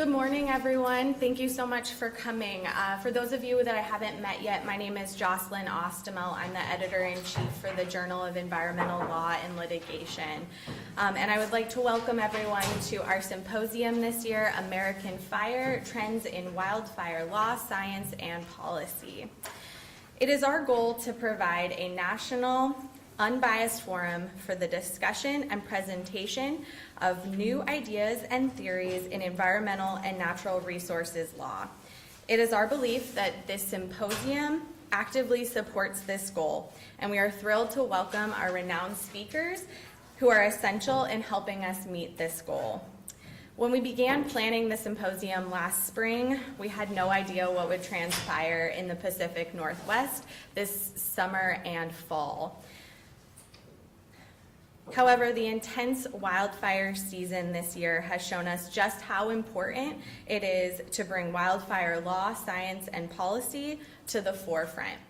Good morning, everyone. Thank you so much for coming. For those of you that I haven't met yet, my name is Marcilynn. I'm the editor-in-chief for the Journal of Environmental Law and Litigation. And I would like to welcome everyone to our symposium this year, American Fire, Trends in Wildfire Law, Science, and Policy. It is our goal to provide a national, unbiased forum for the discussion and presentation of new ideas and theories in environmental and natural resources law. It is our belief that this symposium actively supports this goal, and we are thrilled to welcome our renowned speakers who are essential in helping us meet this goal. When we began planning the symposium last spring, we had no idea what would transpire in the Pacific Northwest this summer and fall. However, the intense wildfire season this year has shown us just how important it is to bring wildfire law, science, and policy to the forefront.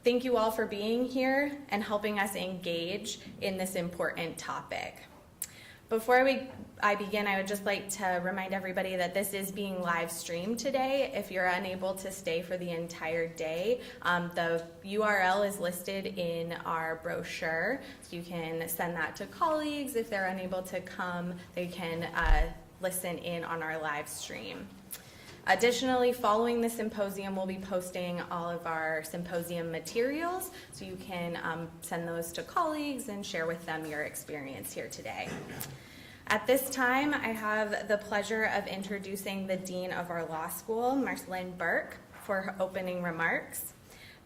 Thank you all for being here and helping us engage in this important topic. Before I begin, I would just like to remind everybody that this is being live streamed today. If you're unable to stay for the entire day, the URL is listed in our brochure. So you can send that to colleagues. If they're unable to come, they can listen in on our live stream. Additionally, following the symposium, we'll be posting all of our symposium materials, so you can send those to colleagues and share with them your experience here today. At this time, I have the pleasure of introducing the Dean of our law school, Marcilynn Burke, for her opening remarks.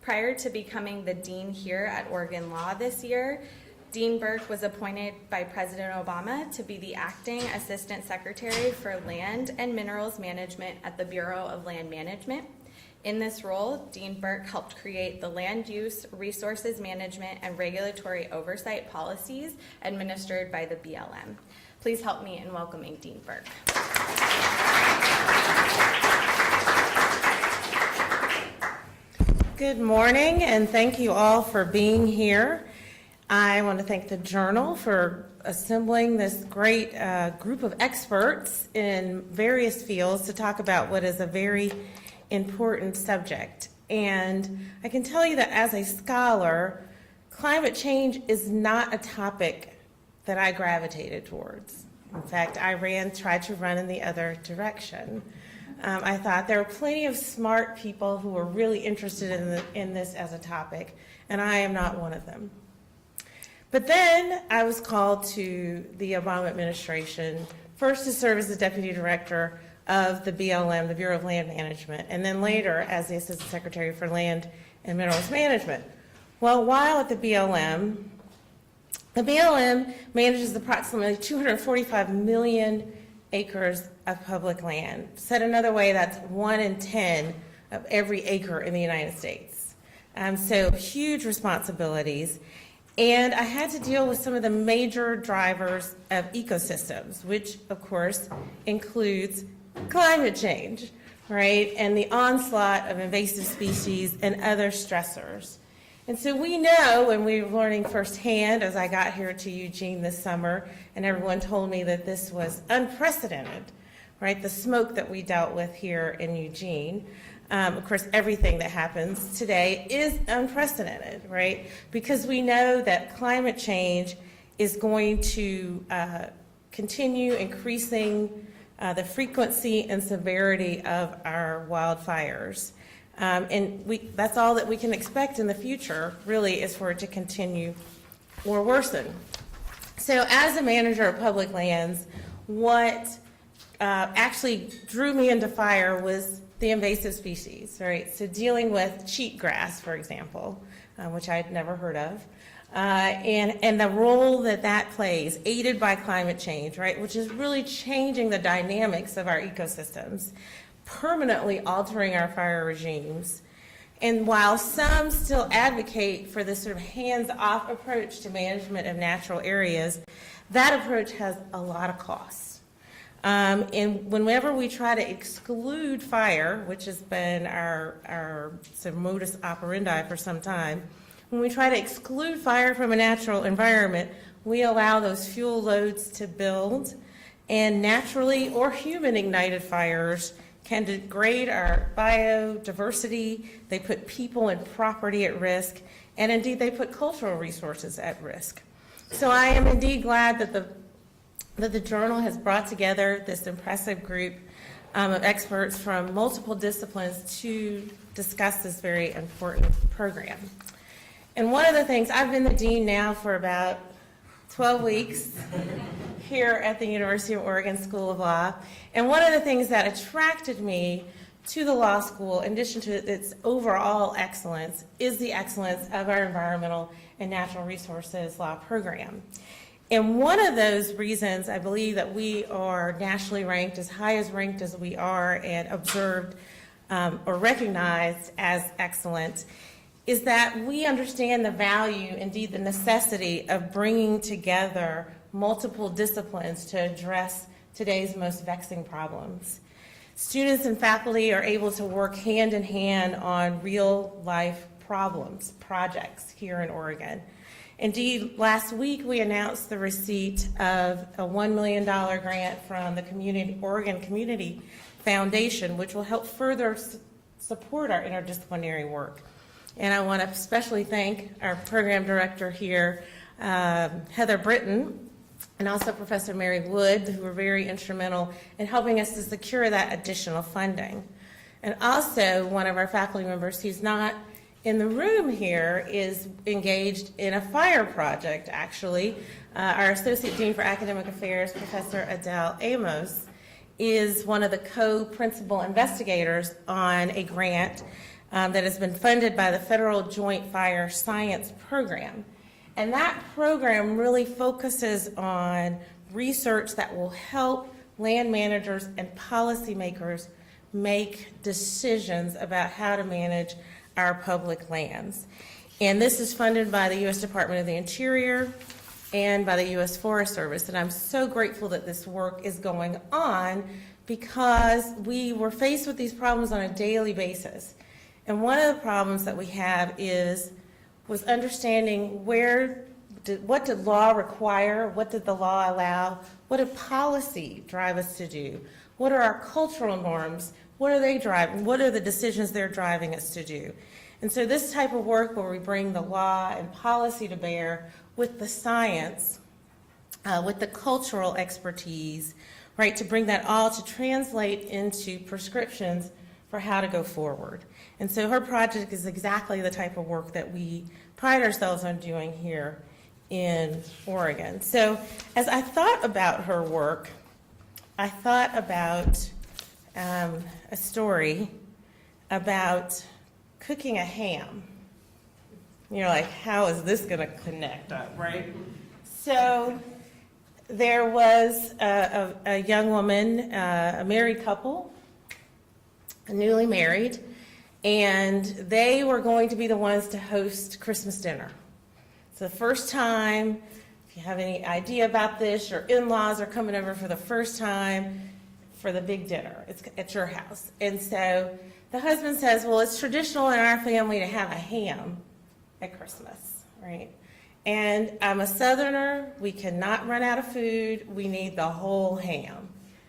Prior to becoming the Dean here at Oregon Law this year, Dean Burke was appointed by President Obama to be the acting Assistant Secretary for Land and Minerals Management at the Bureau of Land Management. In this role, Dean Burke helped create the land use, resources management, and regulatory oversight policies administered by the BLM. Please help me in welcoming Dean Burke. Good morning, and thank you all for being here. I want to thank the Journal for assembling this great group of experts in various fields to talk about what is a very important subject. And I can tell you that as a scholar, climate change is not a topic that I gravitated towards. In fact, I tried to run in the other direction. I thought there were plenty of smart people who were really interested in this as a topic, and I am not one of them. But then I was called to the Obama administration, first to serve as the Deputy Director of the BLM, the Bureau of Land Management, and then later as the Assistant Secretary for Land and Minerals Management. Well, while at the BLM manages approximately 245 million acres of public land. Said another way, that's 1 in 10 of every acre in the United States. So huge responsibilities. And I had to deal with some of the major drivers of ecosystems, which of course includes climate change, right? And the onslaught of invasive species and other stressors. And so we know, and we were learning firsthand as I got here to Eugene this summer, and everyone told me that this was unprecedented, right? The smoke that we dealt with here in Eugene. Of course, everything that happens today is unprecedented, right? Because we know that climate change is going to continue increasing the frequency and severity of our wildfires. And that's all that we can expect in the future, really, is for it to continue or worsen. So as a manager of public lands, what actually drew me into fire was the invasive species, right? So dealing with cheatgrass, for example, which I had never heard of, and the role that plays, aided by climate change, right, which is really changing the dynamics of our ecosystems, permanently altering our fire regimes. And while some still advocate for this sort of hands-off approach to management of natural areas, that approach has a lot of costs. And whenever we try to exclude fire, which has been our sort of modus operandi for some time, when we try to exclude fire from a natural environment, we allow those fuel loads to build And naturally or human ignited fires can degrade our biodiversity, they put people and property at risk, and indeed they put cultural resources at risk. So I am indeed glad that the journal has brought together this impressive group of experts from multiple disciplines to discuss this very important program. And one of the things, I've been the dean now for about 12 weeks here at the University of Oregon School of Law, and one of the things that attracted me to the law school, in addition to its overall excellence, is the excellence of our environmental and natural resources law program. And one of those reasons I believe that we are nationally ranked, as high as ranked as we are, and observed or recognized as excellent, is that we understand the value, indeed the necessity, of bringing together multiple disciplines to address today's most vexing problems. Students and faculty are able to work hand in hand on real life problems, projects here in Oregon. Indeed, last week we announced the receipt of a $1 million grant from the Oregon Community Foundation, which will help further support our interdisciplinary work. And I want to especially thank our program director here, Heather Britton, and also Professor Mary Wood, who were very instrumental in helping us to secure that additional funding. And also, one of our faculty members who's not in the room here is engaged in a fire project, actually. Our Associate Dean for Academic Affairs, Professor Adele Amos, is one of the co-principal investigators on a grant that has been funded by the Federal Joint Fire Science Program. And that program really focuses on research that will help land managers and policymakers make decisions about how to manage our public lands. And this is funded by the U.S. Department of the Interior and by the U.S. Forest Service. And I'm so grateful that this work is going on because we were faced with these problems on a daily basis. And one of the problems that we have was understanding what did law require, what did the law allow, what did policy drive us to do, what are our cultural norms, what are they driving, what are the decisions they're driving us to do. And so this type of work where we bring the law and policy to bear with the science, with the cultural expertise, right, to bring that all to translate into prescriptions for how to go forward. And so her project is exactly the type of work that we pride ourselves on doing here in Oregon. So as I thought about her work, I thought about a story about cooking a ham. You're like, how is this going to connect up, right? So there was a young woman, a married couple, newly married, and they were going to be the ones to host Christmas dinner. It's the first time, if you have any idea about this, your in-laws are coming over for the first time for the big dinner. It's at your house. And so the husband says, well, it's traditional in our family to have a ham at Christmas, right? And I'm a Southerner. We cannot run out of food. We need the whole ham,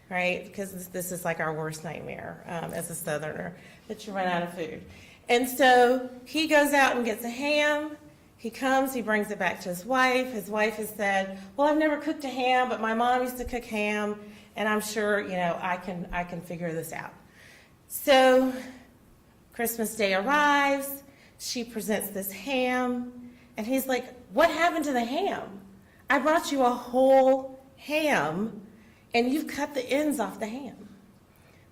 right? Because this is like our worst nightmare as a Southerner, that you run out of food. And so he goes out and gets a ham. He comes, he brings it back to his wife. His wife has said, well, I've never cooked a ham, but my mom used to cook ham, and I'm sure, I can figure this out. So Christmas Day arrives, she presents this ham, and he's like, what happened to the ham? I brought you a whole ham, and you've cut the ends off the ham.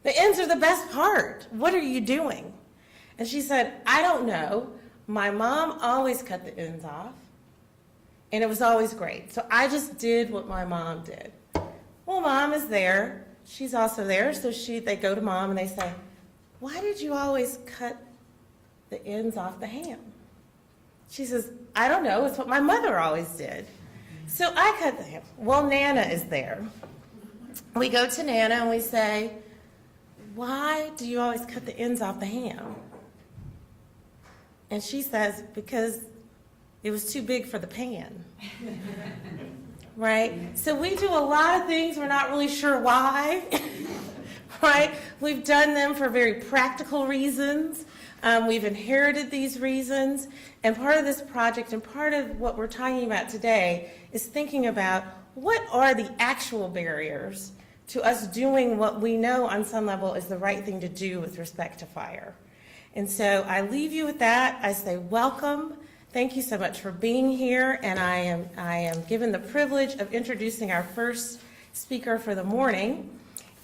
The ends are the best part. What are you doing? And she said, I don't know. My mom always cut the ends off, and it was always great. So I just did what my mom did. Well, mom is there. She's also there. So they go to mom and they say, why did you always cut the ends off the ham? She says, I don't know. It's what my mother always did. So I cut the ham. Well, Nana is there. We go to Nana and we say, why do you always cut the ends off the ham? And she says, because it was too big for the pan. right? So we do a lot of things we're not really sure why, right? We've done them for very practical reasons. We've inherited these reasons, and part of this project and part of what we're talking about today is thinking about what are the actual barriers to us doing what we know on some level is the right thing to do with respect to fire. And so I leave you with that. I say welcome. Thank you so much for being here, and I am given the privilege of introducing our first speaker for the morning.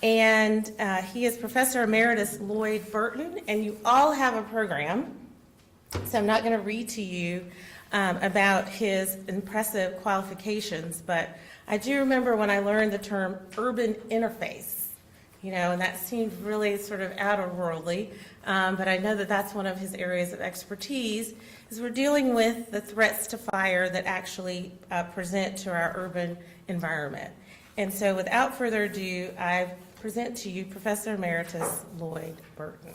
And he is Professor Emeritus Lloyd Burton, and you all have a program, so I'm not going to read to you about his impressive qualifications, but I do remember when I learned the term urban interface, and that seemed really sort of outer-worldly, but I know that that's one of his areas of expertise, is we're dealing with the threats to fire that actually present to our urban environment. And so without further ado, I present to you Professor Emeritus Lloyd Burton.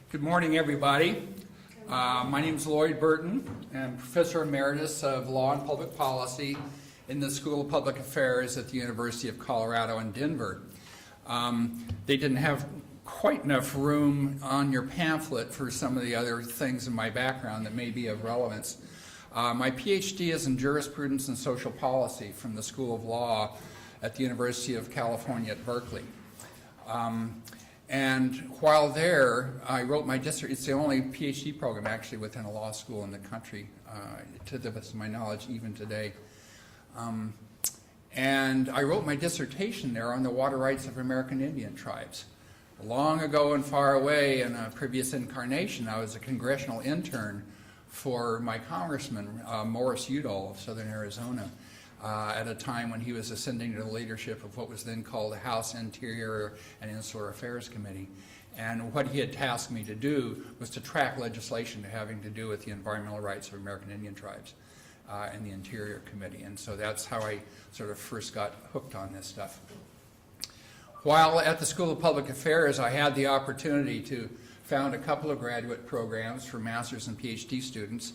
Good morning, everybody. My name is Lloyd Burton. I'm Professor Emeritus of Law and Public Policy in the School of Public Affairs at the University of Colorado in Denver. They didn't have quite enough room on your pamphlet for some of the other things in my background that may be of relevance. My PhD is in Jurisprudence and Social Policy from the School of Law at the University of California at Berkeley. And while there, I wrote my dissertation. It's the only PhD program actually within a law school in the country, to the best of my knowledge, even today. And I wrote my dissertation there on the water rights of American Indian tribes. Long ago and far away in a previous incarnation, I was a congressional intern for my congressman, Morris Udall of Southern Arizona, at a time when he was ascending to the leadership of what was then called the House Interior and Insular Affairs Committee. And what he had tasked me to do was to track legislation having to do with the environmental rights of American Indian tribes in the Interior Committee. And so that's how I sort of first got hooked on this stuff. While at the School of Public Affairs, I had the opportunity to found a couple of graduate programs for master's and PhD students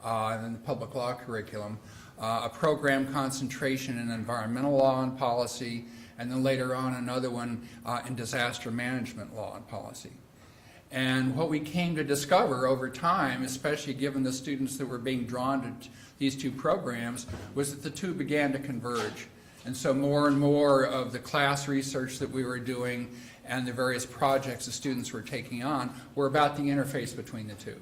in the public law curriculum. A program concentration in environmental law and policy, and then later on another one in disaster management law and policy. And what we came to discover over time, especially given the students that were being drawn to these two programs, was that the two began to converge. And so more and more of the class research that we were doing and the various projects the students were taking on were about the interface between the two.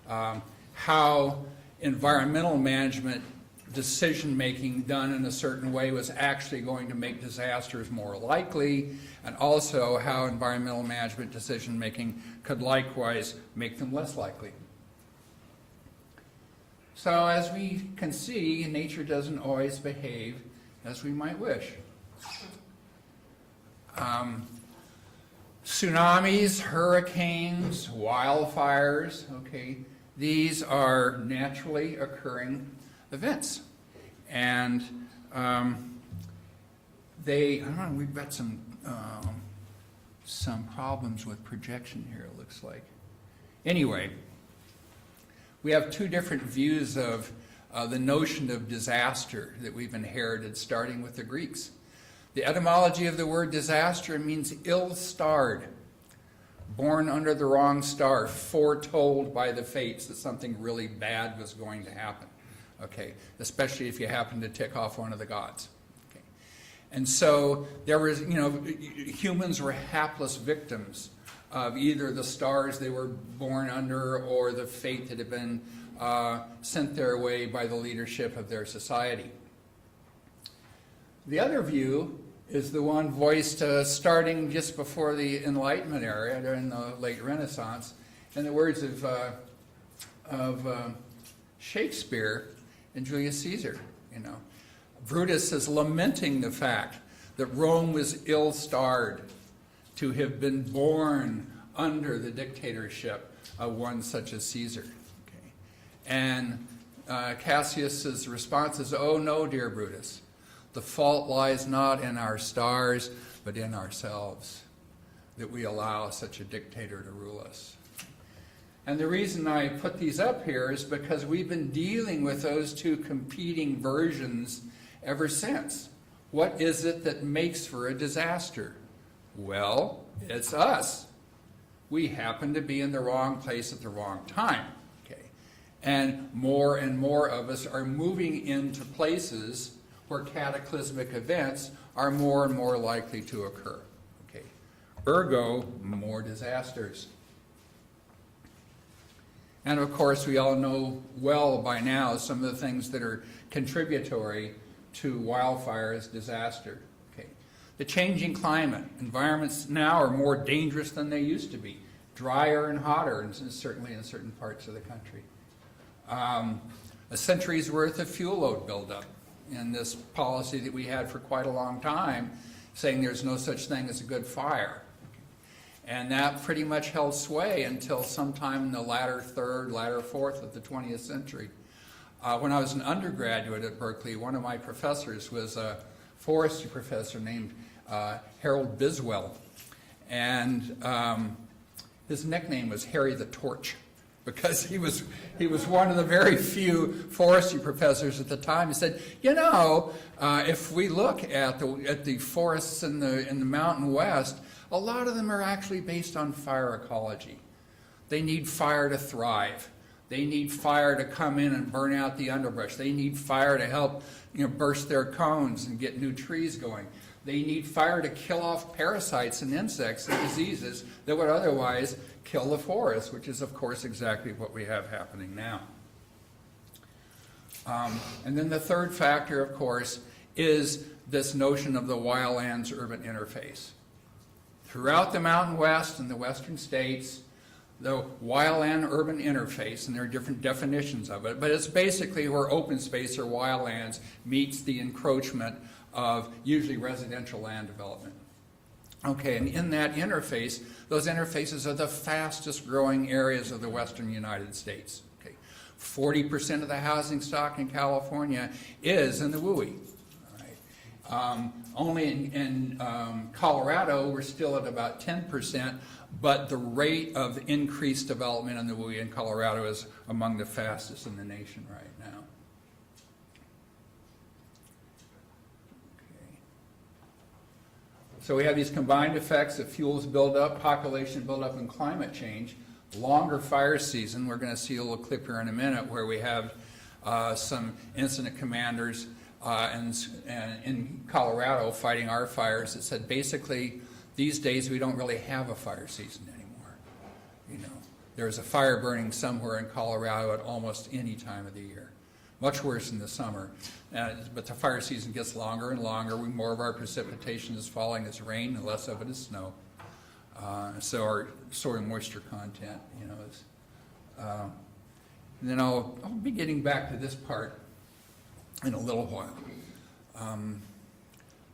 How environmental management decision-making done in a certain way was actually going to make disasters more likely, and also how environmental management decision-making could likewise make them less likely. So as we can see, nature doesn't always behave as we might wish. Tsunamis, hurricanes, wildfires, okay, these are naturally occurring events. And we've got some problems with projection here, it looks like. Anyway, we have two different views of the notion of disaster that we've inherited, starting with the Greeks. The etymology of the word disaster means ill-starred, born under the wrong star, foretold by the fates that something really bad was going to happen. Okay, especially if you happen to tick off one of the gods. Okay. And so there was, humans were hapless victims of either the stars they were born under or the fate that had been sent their way by the leadership of their society. The other view is the one voiced starting just before the Enlightenment era, during the late Renaissance, in the words of Shakespeare and Julius Caesar. Brutus is lamenting the fact that Rome was ill-starred to have been born under the dictatorship of one such as Caesar. Okay. And Cassius's response is, "Oh no, dear Brutus, the fault lies not in our stars, but in ourselves, that we allow such a dictator to rule us." And the reason I put these up here is because we've been dealing with those two competing versions ever since. What is it that makes for a disaster? Well, it's us. We happen to be in the wrong place at the wrong time. Okay. And more of us are moving into places where cataclysmic events are more and more likely to occur. Okay. Ergo, more disasters. And of course, we all know well by now some of the things that are contributory to wildfires, disaster. Okay. The changing climate. Environments now are more dangerous than they used to be. Drier and hotter, and certainly in certain parts of the country. A century's worth of fuel load buildup in this policy that we had for quite a long time, saying there's no such thing as a good fire. And that pretty much held sway until sometime in the latter third, latter fourth of the 20th century. When I was an undergraduate at Berkeley, one of my professors was a forestry professor named Harold Biswell. And his nickname was Harry the Torch, because he was one of the very few forestry professors at the time. He said, if we look at the forests in the Mountain West, a lot of them are actually based on fire ecology. They need fire to thrive. They need fire to come in and burn out the underbrush. They need fire to help burst their cones and get new trees going. They need fire to kill off parasites and insects and diseases that would otherwise kill the forest, which is, of course, exactly what we have happening now. And then the third factor, of course, is this notion of the wildlands-urban interface. Throughout the Mountain West and the western states, the wildland-urban interface, and there are different definitions of it, but it's basically where open space or wildlands meets the encroachment of usually residential land development. Okay, and in that interface, those interfaces are the fastest growing areas of the western United States. Okay, 40% of the housing stock in California is in the WUI. Only in Colorado, we're still at about 10%, but the rate of increased development in the WUI in Colorado is among the fastest in the nation right now. Okay. So we have these combined effects of fuels buildup, population buildup, and climate change. Longer fire season. We're going to see a little clip here in a minute where we have some incident commanders in Colorado fighting our fires that said basically these days we don't really have a fire season anymore. There's a fire burning somewhere in Colorado at almost any time of the year. Much worse in the summer, but the fire season gets longer and longer. More of our precipitation is falling as rain and less of it is snow. So our soil moisture content, is. And then I'll be getting back to this part in a little while.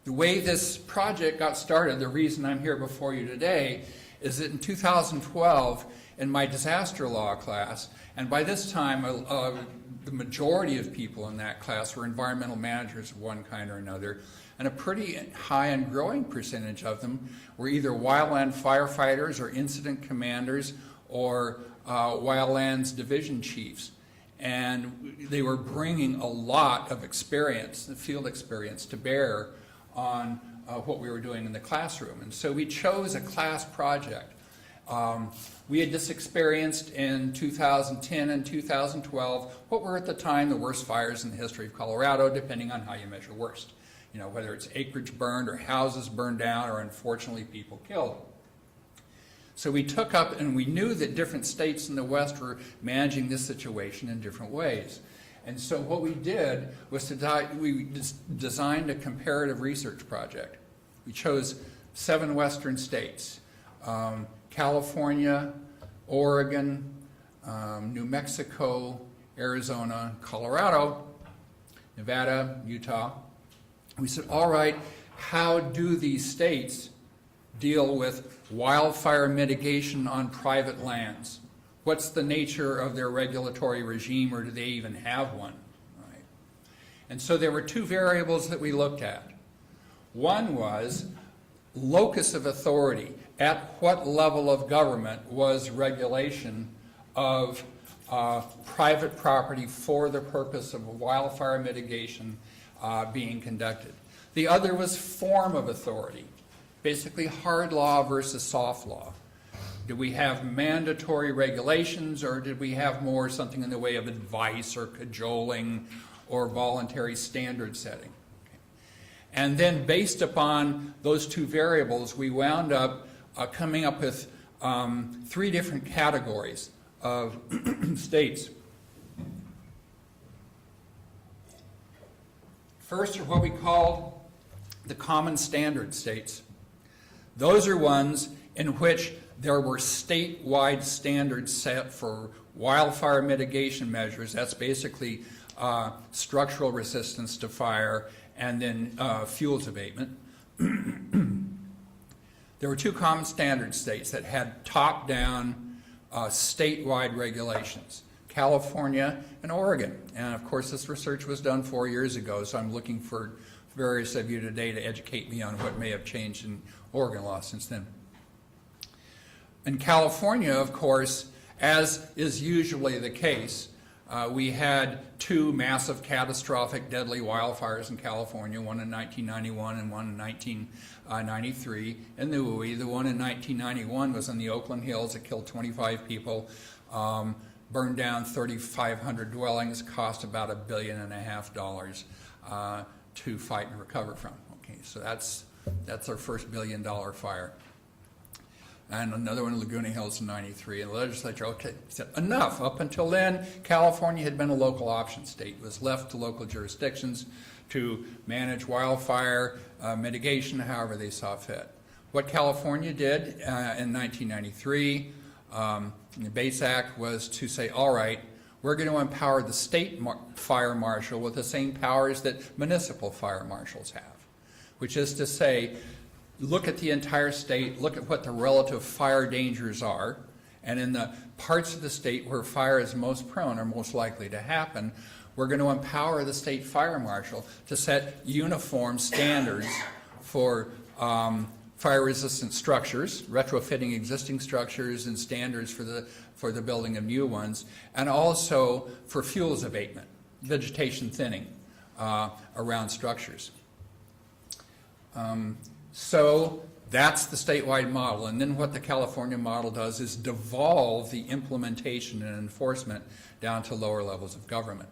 The way this project got started, the reason I'm here before you today, is that in 2012, in my disaster law class, and by this time, the majority of people in that class were environmental managers of one kind or another, and a pretty high and growing percentage of them were either wildland firefighters or incident commanders or wildlands division chiefs. And they were bringing a lot of experience, the field experience, to bear on what we were doing in the classroom. And so we chose a class project. We had just experienced in 2010 and 2012 what were at the time the worst fires in the history of Colorado, depending on how you measure worst. Whether it's acreage burned or houses burned down or unfortunately people killed. So we took up, and we knew that different states in the West were managing this situation in different ways. And so what we did was we designed a comparative research project. We chose 7 western states, California, Oregon, New Mexico, Arizona, Colorado, Nevada, Utah. We said, all right, how do these states deal with wildfire mitigation on private lands? What's the nature of their regulatory regime, or do they even have one? Right. And so there were 2 variables that we looked at. One was locus of authority. At what level of government was regulation of private property for the purpose of wildfire mitigation being conducted? The other was form of authority, basically hard law versus soft law. Did we have mandatory regulations, or did we have more something in the way of advice or cajoling or voluntary standard setting? Okay. And then based upon those 2 variables, we wound up coming up with 3 different categories of states. First are what we call the common standard states. Those are ones in which there were statewide standards set for wildfire mitigation measures. That's basically structural resistance to fire and then fuels abatement. There were 2 common standard states that had top-down statewide regulations, California and Oregon. And of course, this research was done 4 years ago, so I'm looking for various of you today to educate me on what may have changed in Oregon law since then. In California, of course, as is usually the case, we had 2 massive catastrophic deadly wildfires in California, one in 1991 and one in 1993 in the UWI. The one in 1991 was in the Oakland Hills. It killed 25 people, burned down 3,500 dwellings, cost about $1.5 billion to fight and recover from. Okay, so that's our first $1 billion fire. And another one in Laguna Hills in 93. And the legislature, okay, said enough. Up until then, California had been a local option state. It was left to local jurisdictions to manage wildfire mitigation however they saw fit. What California did in 1993, the Bates Act, was to say, all right, we're going to empower the state fire marshal with the same powers that municipal fire marshals have, which is to say, look at the entire state, look at what the relative fire dangers are, and in the parts of the state where fire is most prone or most likely to happen, we're going to empower the state fire marshal to set uniform standards for fire-resistant structures, retrofitting existing structures, and standards for the building of new ones, and also for fuels abatement, vegetation thinning around structures. So that's the statewide model. And then what the California model does is devolve the implementation and enforcement down to lower levels of government.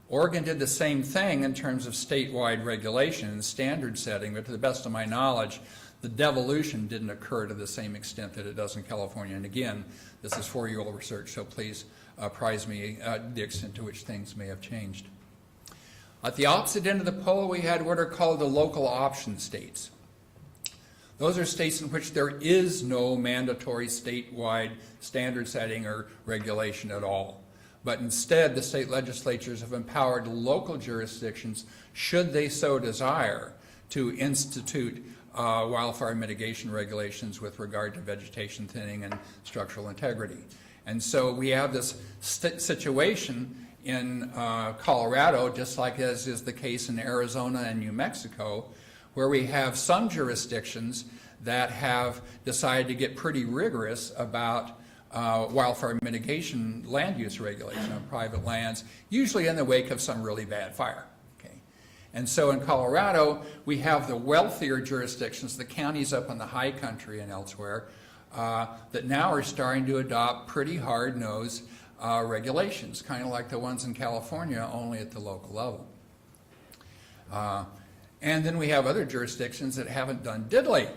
Oregon did the same thing in terms of statewide regulation and standard setting, but to the best of my knowledge, the devolution didn't occur to the same extent that it does in California. And again, this is 4-year-old research, so please apprise me the extent to which things may have changed. At the opposite end of the pole, we had what are called the local option states. Those are states in which there is no mandatory statewide standard setting or regulation at all. But instead, the state legislatures have empowered local jurisdictions, should they so desire, to institute wildfire mitigation regulations with regard to vegetation thinning and structural integrity. And so we have this situation in Colorado, just like as is the case in Arizona and New Mexico, where we have some jurisdictions that have decided to get pretty rigorous about wildfire mitigation land use regulation on private lands, usually in the wake of some really bad fire. Okay. And so in Colorado, we have the wealthier jurisdictions, the counties up in the high country and elsewhere, that now are starting to adopt pretty hard-nosed regulations, kind of like the ones in California, only at the local level. And then we have other jurisdictions that haven't done diddly.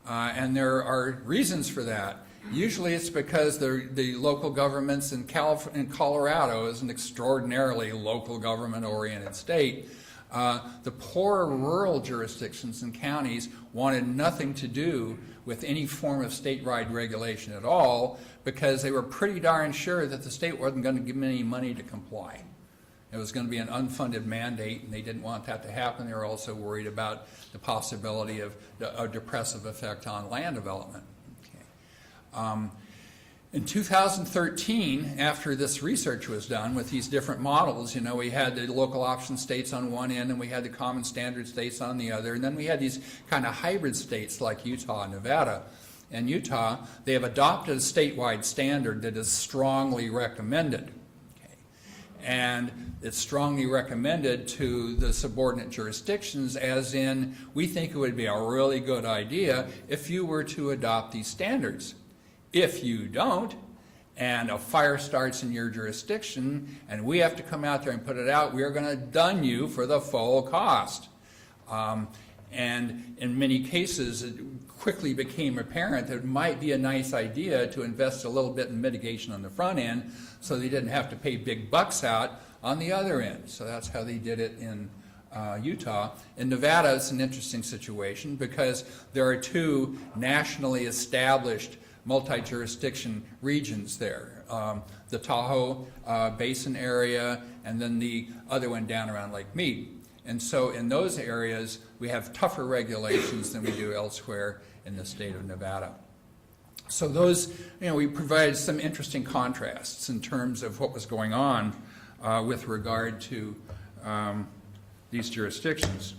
And there are reasons for that. Usually it's because the local governments in Colorado is an extraordinarily local government-oriented state. The poorer rural jurisdictions and counties wanted nothing to do with any form of statewide regulation at all because they were pretty darn sure that the state wasn't going to give them any money to comply. It was going to be an unfunded mandate, and they didn't want that to happen. They were also worried about the possibility of a depressive effect on land development. Okay. In 2013, after this research was done with these different models, you know, we had the local option states on one end and we had the common standard states on the other, and then we had these kind of hybrid states like Utah and Nevada. In Utah, they have adopted a statewide standard that is strongly recommended. Okay. And it's strongly recommended to the subordinate jurisdictions, as in, we think it would be a really good idea if you were to adopt these standards. If you don't, and a fire starts in your jurisdiction, and we have to come out there and put it out, we're going to dun you for the full cost. And in many cases, it quickly became apparent that it might be a nice idea to invest a little bit in mitigation on the front end so they didn't have to pay big bucks out on the other end. So that's how they did it in Utah. In Nevada, it's an interesting situation because there are two nationally established multi-jurisdiction regions there. The Tahoe Basin area and then the other one down around Lake Mead. And so in those areas, we have tougher regulations than we do elsewhere in the state of Nevada. So those, you know, we provided some interesting contrasts in terms of what was going on with regard to these jurisdictions.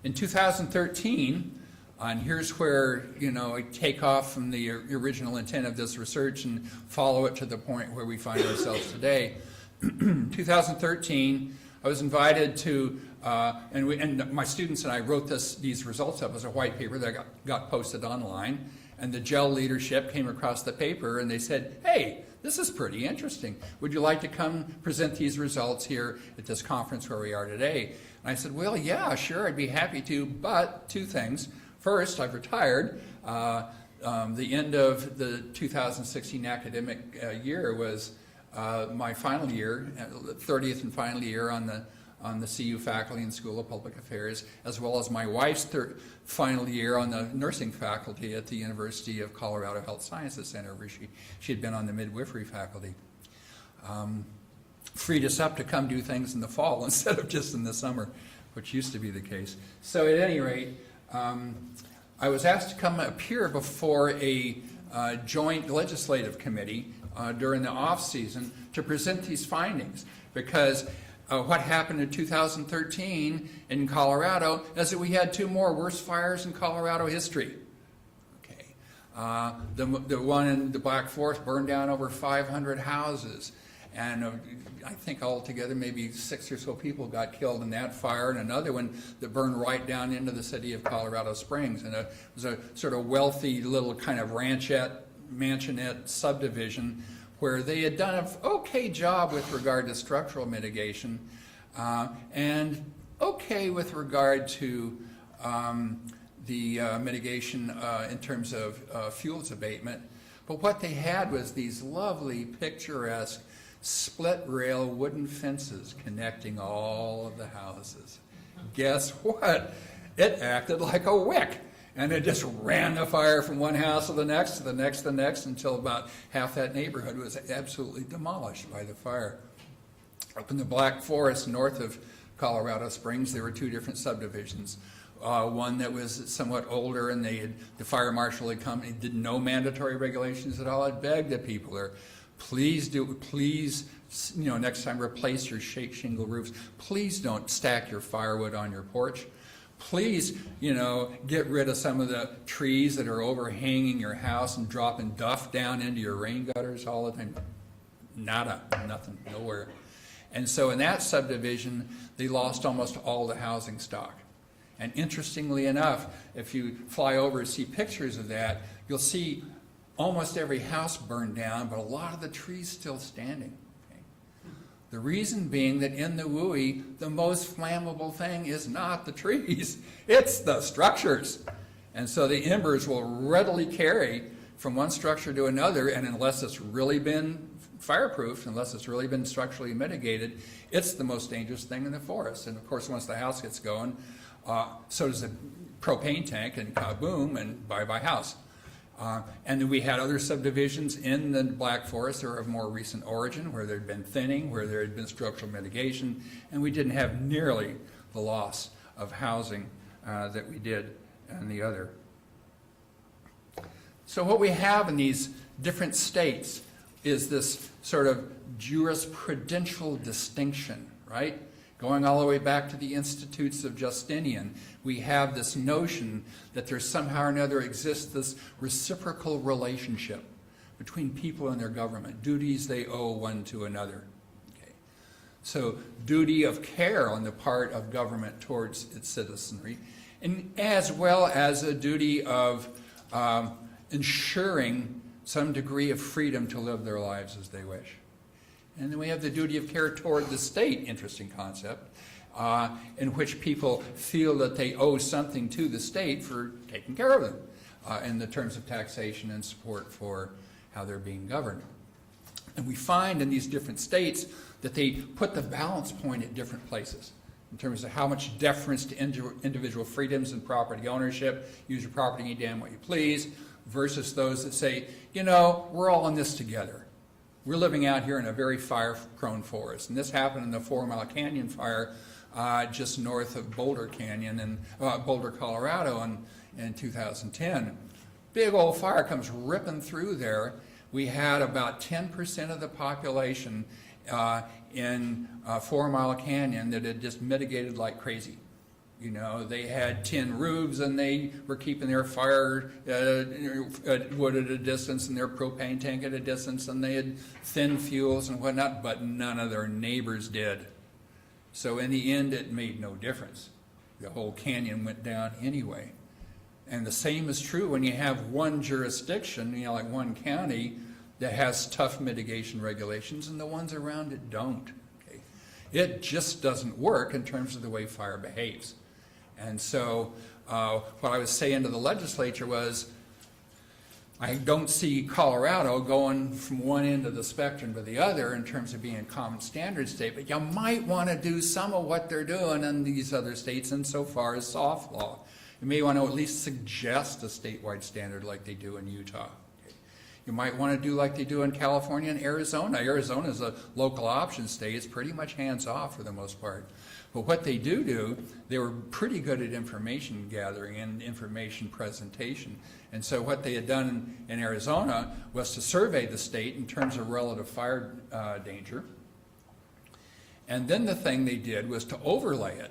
In 2013, and here's where, you know, I take off from the original intent of this research and follow it to the point where we find ourselves today. 2013, I was invited to, and my students and I wrote these results up as a white paper that got posted online, and the GEL leadership came across the paper and they said, hey, this is pretty interesting. Would you like to come present these results here at this conference where we are today? And I said, well, yeah, sure, I'd be happy to, but two things. First, I've retired. The end of the 2016 academic year was my final year, 30th and final year on the CU faculty and School of Public Affairs, as well as my wife's final year on the nursing faculty at the University of Colorado Health Sciences Center, where she had been on the midwifery faculty. Freed us up to come do things in the fall instead of just in the summer, which used to be the case. So at any rate, I was asked to come appear before a joint legislative committee during the off-season to present these findings, because what happened in 2013 in Colorado is that we had two more worst fires in Colorado history. Okay, the one in the Black Forest burned down over 500 houses. And I think altogether maybe 6 or so people got killed in that fire, and another one that burned right down into the city of Colorado Springs. And it was a sort of wealthy little kind of mansionette subdivision where they had done an okay job with regard to structural mitigation and okay with regard to the mitigation in terms of fuels abatement. But what they had was these lovely, picturesque, split rail wooden fences connecting all of the houses. Guess what? It acted like a wick, and it just ran the fire from one house to the next, to the next, to the next, until about half that neighborhood was absolutely demolished by the fire. Up in the Black Forest north of Colorado Springs, there were two different subdivisions. One that was somewhat older, and the fire marshal had come and did no mandatory regulations at all. It begged the people there, please, you know, next time replace your shingle roofs. Please don't stack your firewood on your porch. Please, you know, get rid of some of the trees that are overhanging your house and dropping duff down into your rain gutters all the time. Nada, nothing, nowhere. And so in that subdivision, they lost almost all the housing stock. And interestingly enough, if you fly over and see pictures of that, you'll see almost every house burned down, but a lot of the trees still standing. Okay? The reason being that in the WUI, the most flammable thing is not the trees, it's the structures. And so the embers will readily carry from one structure to another, and unless it's really been fireproof, unless it's really been structurally mitigated, it's the most dangerous thing in the forest. And of course, once the house gets going, so does the propane tank, and kaboom, and bye-bye house. And then we had other subdivisions in the Black Forest that were of more recent origin, where there had been thinning, where there had been structural mitigation, and we didn't have nearly the loss of housing that we did in the other. So what we have in these different states is this sort of jurisprudential distinction, right? Going all the way back to the Institutes of Justinian, we have this notion that there somehow or another exists this reciprocal relationship between people and their government, duties they owe one to another. Okay. So duty of care on the part of government towards its citizenry, and as well as a duty of ensuring some degree of freedom to live their lives as they wish. And then we have the duty of care toward the state, interesting concept, in which people feel that they owe something to the state for taking care of them in the terms of taxation and support for how they're being governed. And we find in these different states that they put the balance point at different places in terms of how much deference to individual freedoms and property ownership, use your property any damn what you please, versus those that say, you know, we're all in this together. We're living out here in a very fire-prone forest, and this happened in the 4 Mile Canyon fire just north of Boulder Canyon in Boulder, Colorado in 2010. Big old fire comes ripping through there. We had about 10% of the population in 4 Mile Canyon that had just mitigated like crazy. You know, they had tin roofs, and they were keeping their fire wood at a distance, and their propane tank at a distance, and they had thin fuels and whatnot, but none of their neighbors did. So in the end, it made no difference. The whole canyon went down anyway. And the same is true when you have one jurisdiction, you know, like one county, that has tough mitigation regulations, and the ones around it don't. Okay? It just doesn't work in terms of the way fire behaves. And so what I was saying to the legislature was, I don't see Colorado going from one end of the spectrum to the other in terms of being a common standard state, but you might want to do some of what they're doing in these other states insofar as soft law. You may want to at least suggest a statewide standard like they do in Utah. You might want to do like they do in California and Arizona. Arizona is a local option state. It's pretty much hands-off for the most part. But what they do, they were pretty good at information gathering and information presentation. And so what they had done in Arizona was to survey the state in terms of relative fire danger. And then the thing they did was to overlay it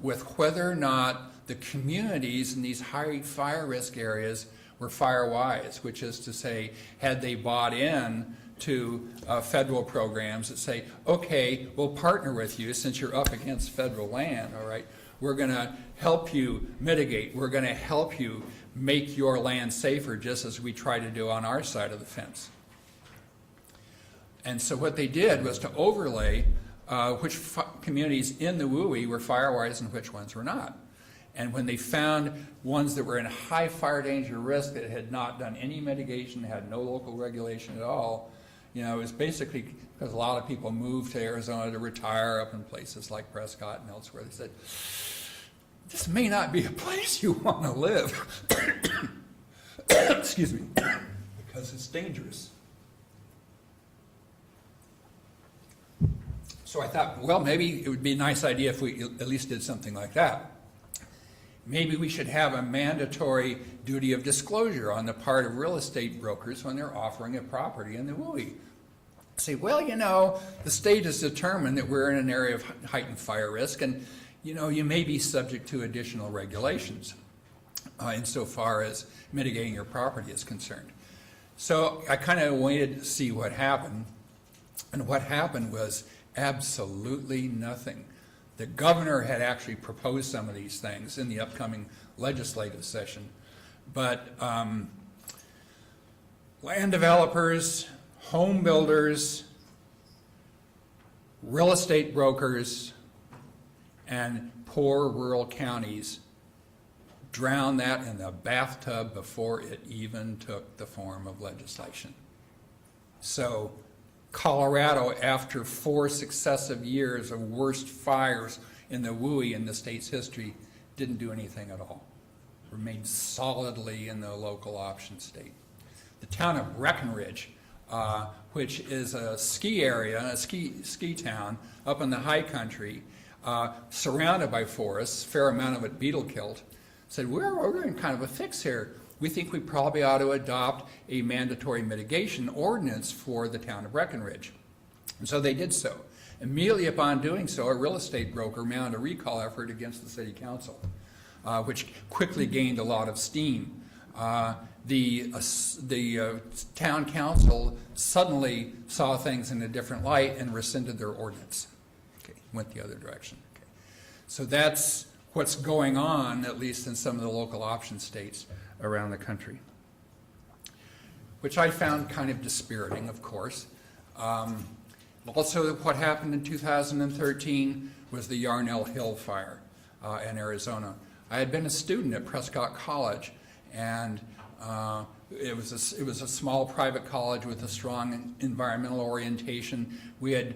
with whether or not the communities in these high fire risk areas were fire-wise, which is to say, had they bought in to federal programs that say, okay, we'll partner with you since you're up against federal land, all right? We're going to help you mitigate. We're going to help you make your land safer, just as we try to do on our side of the fence. And so what they did was to overlay which communities in the WUI were fire-wise and which ones were not. And when they found ones that were in high fire danger risk that had not done any mitigation, had no local regulation at all, you know, it was basically because a lot of people moved to Arizona to retire up in places like Prescott and elsewhere. They said, this may not be a place you want to live. Excuse me. Because it's dangerous. So I thought, well, maybe it would be a nice idea if we at least did something like that. Maybe we should have a mandatory duty of disclosure on the part of real estate brokers when they're offering a property in the WUI. Say, well, you know, the state has determined that we're in an area of heightened fire risk, and, you know, you may be subject to additional regulations insofar as mitigating your property is concerned. So I kind of waited to see what happened, and what happened was absolutely nothing. The governor had actually proposed some of these things in the upcoming legislative session, but land developers, home builders, real estate brokers and poor rural counties drowned that in the bathtub before it even took the form of legislation. So Colorado, after 4 successive years of worst fires in the WUI in the state's history, didn't do anything at all. Remained solidly in the local option state. The town of Breckenridge, which is a ski area, a ski town up in the high country, surrounded by forests, fair amount of it beetle killed, said, we're in kind of a fix here. We think we probably ought to adopt a mandatory mitigation ordinance for the town of Breckenridge. And so they did so. Immediately upon doing so, a real estate broker mounted a recall effort against the city council, which quickly gained a lot of steam. The town council suddenly saw things in a different light and rescinded their ordinance. Okay, went the other direction. Okay. So that's what's going on, at least in some of the local option states around the country, which I found kind of dispiriting, of course. Also, what happened in 2013 was the Yarnell Hill fire in Arizona. I had been a student at Prescott College, and it was a small private college with a strong environmental orientation. We had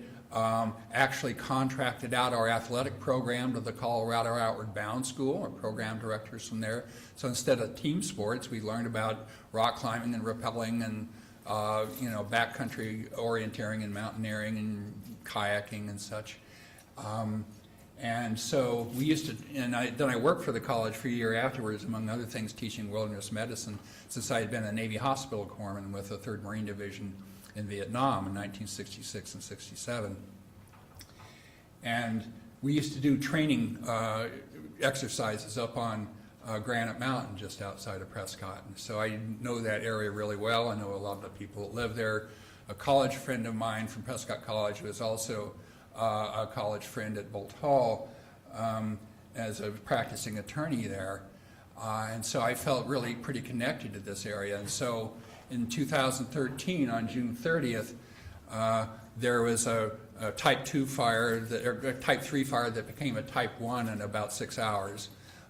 actually contracted out our athletic program to the Colorado Outward Bound School, our program directors from there. So instead of team sports, we learned about rock climbing and rappelling and backcountry orienteering and mountaineering and kayaking and such. And so we used to, and then I worked for the college for a year afterwards, among other things, teaching wilderness medicine, since I had been a Navy hospital corpsman with the 3rd Marine Division in Vietnam in 1966 and 67. And we used to do training exercises up on Granite Mountain just outside of Prescott. And so I know that area really well. I know a lot of the people that live there. A college friend of mine from Prescott College was also a college friend at Bolt Hall as a practicing attorney there. And so I felt really pretty connected to this area. And so in 2013, on June 30th, there was a Type 2 fire, or Type 3 fire that became a Type 1 in about 6 hours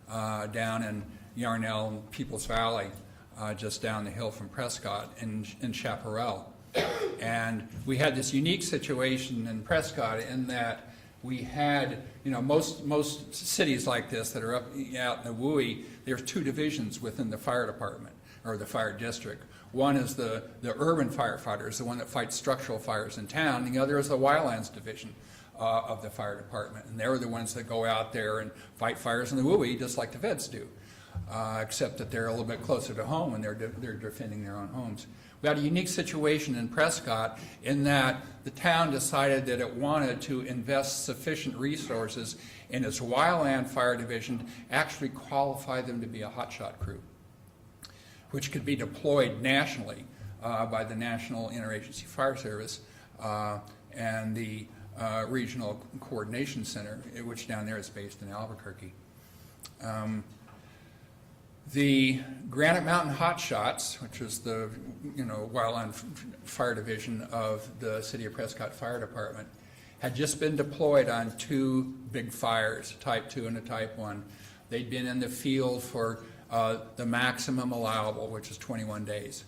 down in Yarnell and Peoples Valley, just down the hill from Prescott in Chaparral. And we had this unique situation in Prescott in that we had, most cities like this that are out in the WUI, there's 2 divisions within the fire department or the fire district. One is the urban firefighters, the one that fights structural fires in town, and the other is the Wildlands division of the fire department. And they're the ones that go out there and fight fires in the WUI just like the vets do, except that they're a little bit closer to home and they're defending their own homes. We had a unique situation in Prescott in that the town decided that it wanted to invest sufficient resources in its Wildland Fire Division to actually qualify them to be a hotshot crew, which could be deployed nationally by the National Interagency Fire Service and the Regional Coordination Center, which down there is based in Albuquerque. The Granite Mountain Hotshots, which is the Wildland Fire Division of the City of Prescott Fire Department, had just been deployed on 2 big fires, a Type 2 and a Type 1. They'd been in the field for the maximum allowable, which is 21 days.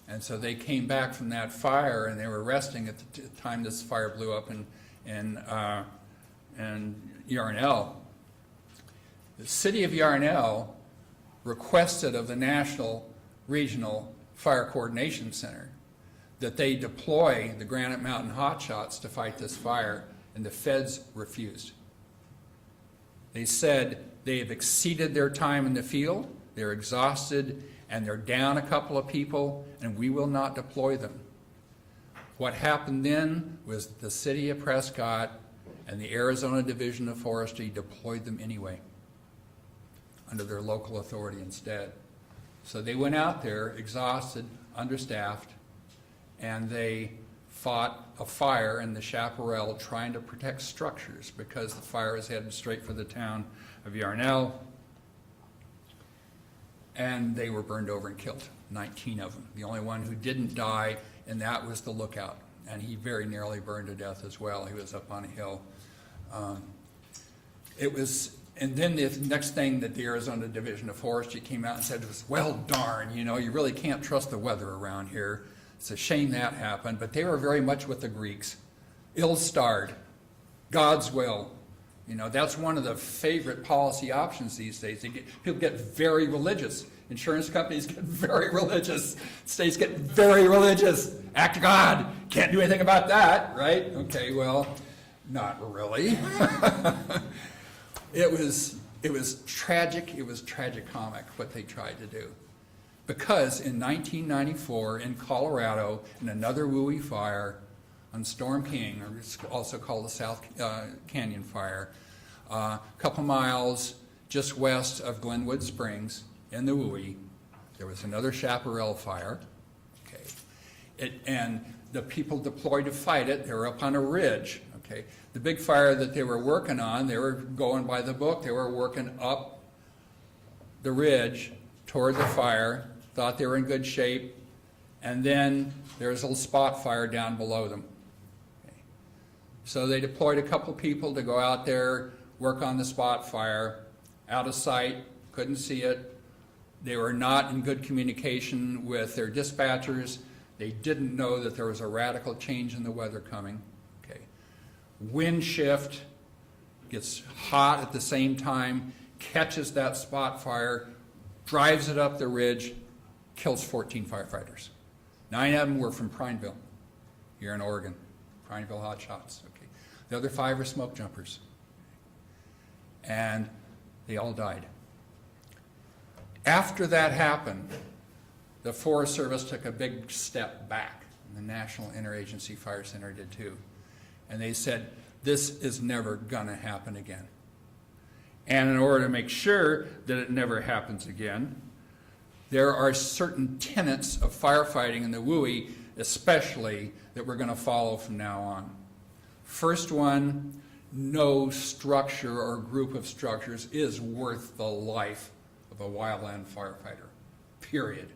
And so they came back from that fire and they were resting at the time this fire blew up in Yarnell. The City of Yarnell requested of the National Regional Fire Coordination Center that they deploy the Granite Mountain Hotshots to fight this fire, and the feds refused. They said they have exceeded their time in the field, they're exhausted, and they're down a couple of people, and we will not deploy them. What happened then was the City of Prescott and the Arizona Division of Forestry deployed them anyway, under their local authority instead. So they went out there exhausted, understaffed, and they fought a fire in the Chaparral trying to protect structures because the fire is headed straight for the town of Yarnell. And they were burned over and killed, 19 of them. The only one who didn't die, and that was the lookout. and he very nearly burned to death as well. He was up on a hill. And then the next thing that the Arizona Division of Forestry came out and said was, well, darn, you really can't trust the weather around here. It's a shame that happened, but they were very much with the Greeks. Ill-starred, God's will. That's one of the favorite policy options these days. People get very religious. Insurance companies get very religious. States get very religious. Act of God. Can't do anything about that, right? Okay, well, not really. It was tragic. It was tragicomic what they tried to do. Because in 1994 in Colorado, in another WUI fire on Storm King, or it's also called the South Canyon Fire, a couple miles just west of Glenwood Springs in the WUI, there was another chaparral fire. Okay, and the people deployed to fight it, they were up on a ridge. Okay, the big fire that they were working on, they were going by the book. They were working up the ridge toward the fire, thought they were in good shape, and then there was a little spot fire down below them. Okay. So they deployed a couple people to go out there, work on the spot fire, out of sight, couldn't see it. They were not in good communication with their dispatchers. They didn't know that there was a radical change in the weather coming. Okay. Wind shift, gets hot at the same time, catches that spot fire, drives it up the ridge, kills 14 firefighters. 9 of them were from Prineville, here in Oregon. Prineville hot shots. Okay. The other 5 are smoke jumpers. And they all died. After that happened, the Forest Service took a big step back, and the National Interagency Fire Center did too. And they said, this is never going to happen again. And in order to make sure that it never happens again, there are certain tenets of firefighting in the WUI, especially, that we're going to follow from now on. First one, no structure or group of structures is worth the life of a wildland firefighter, period.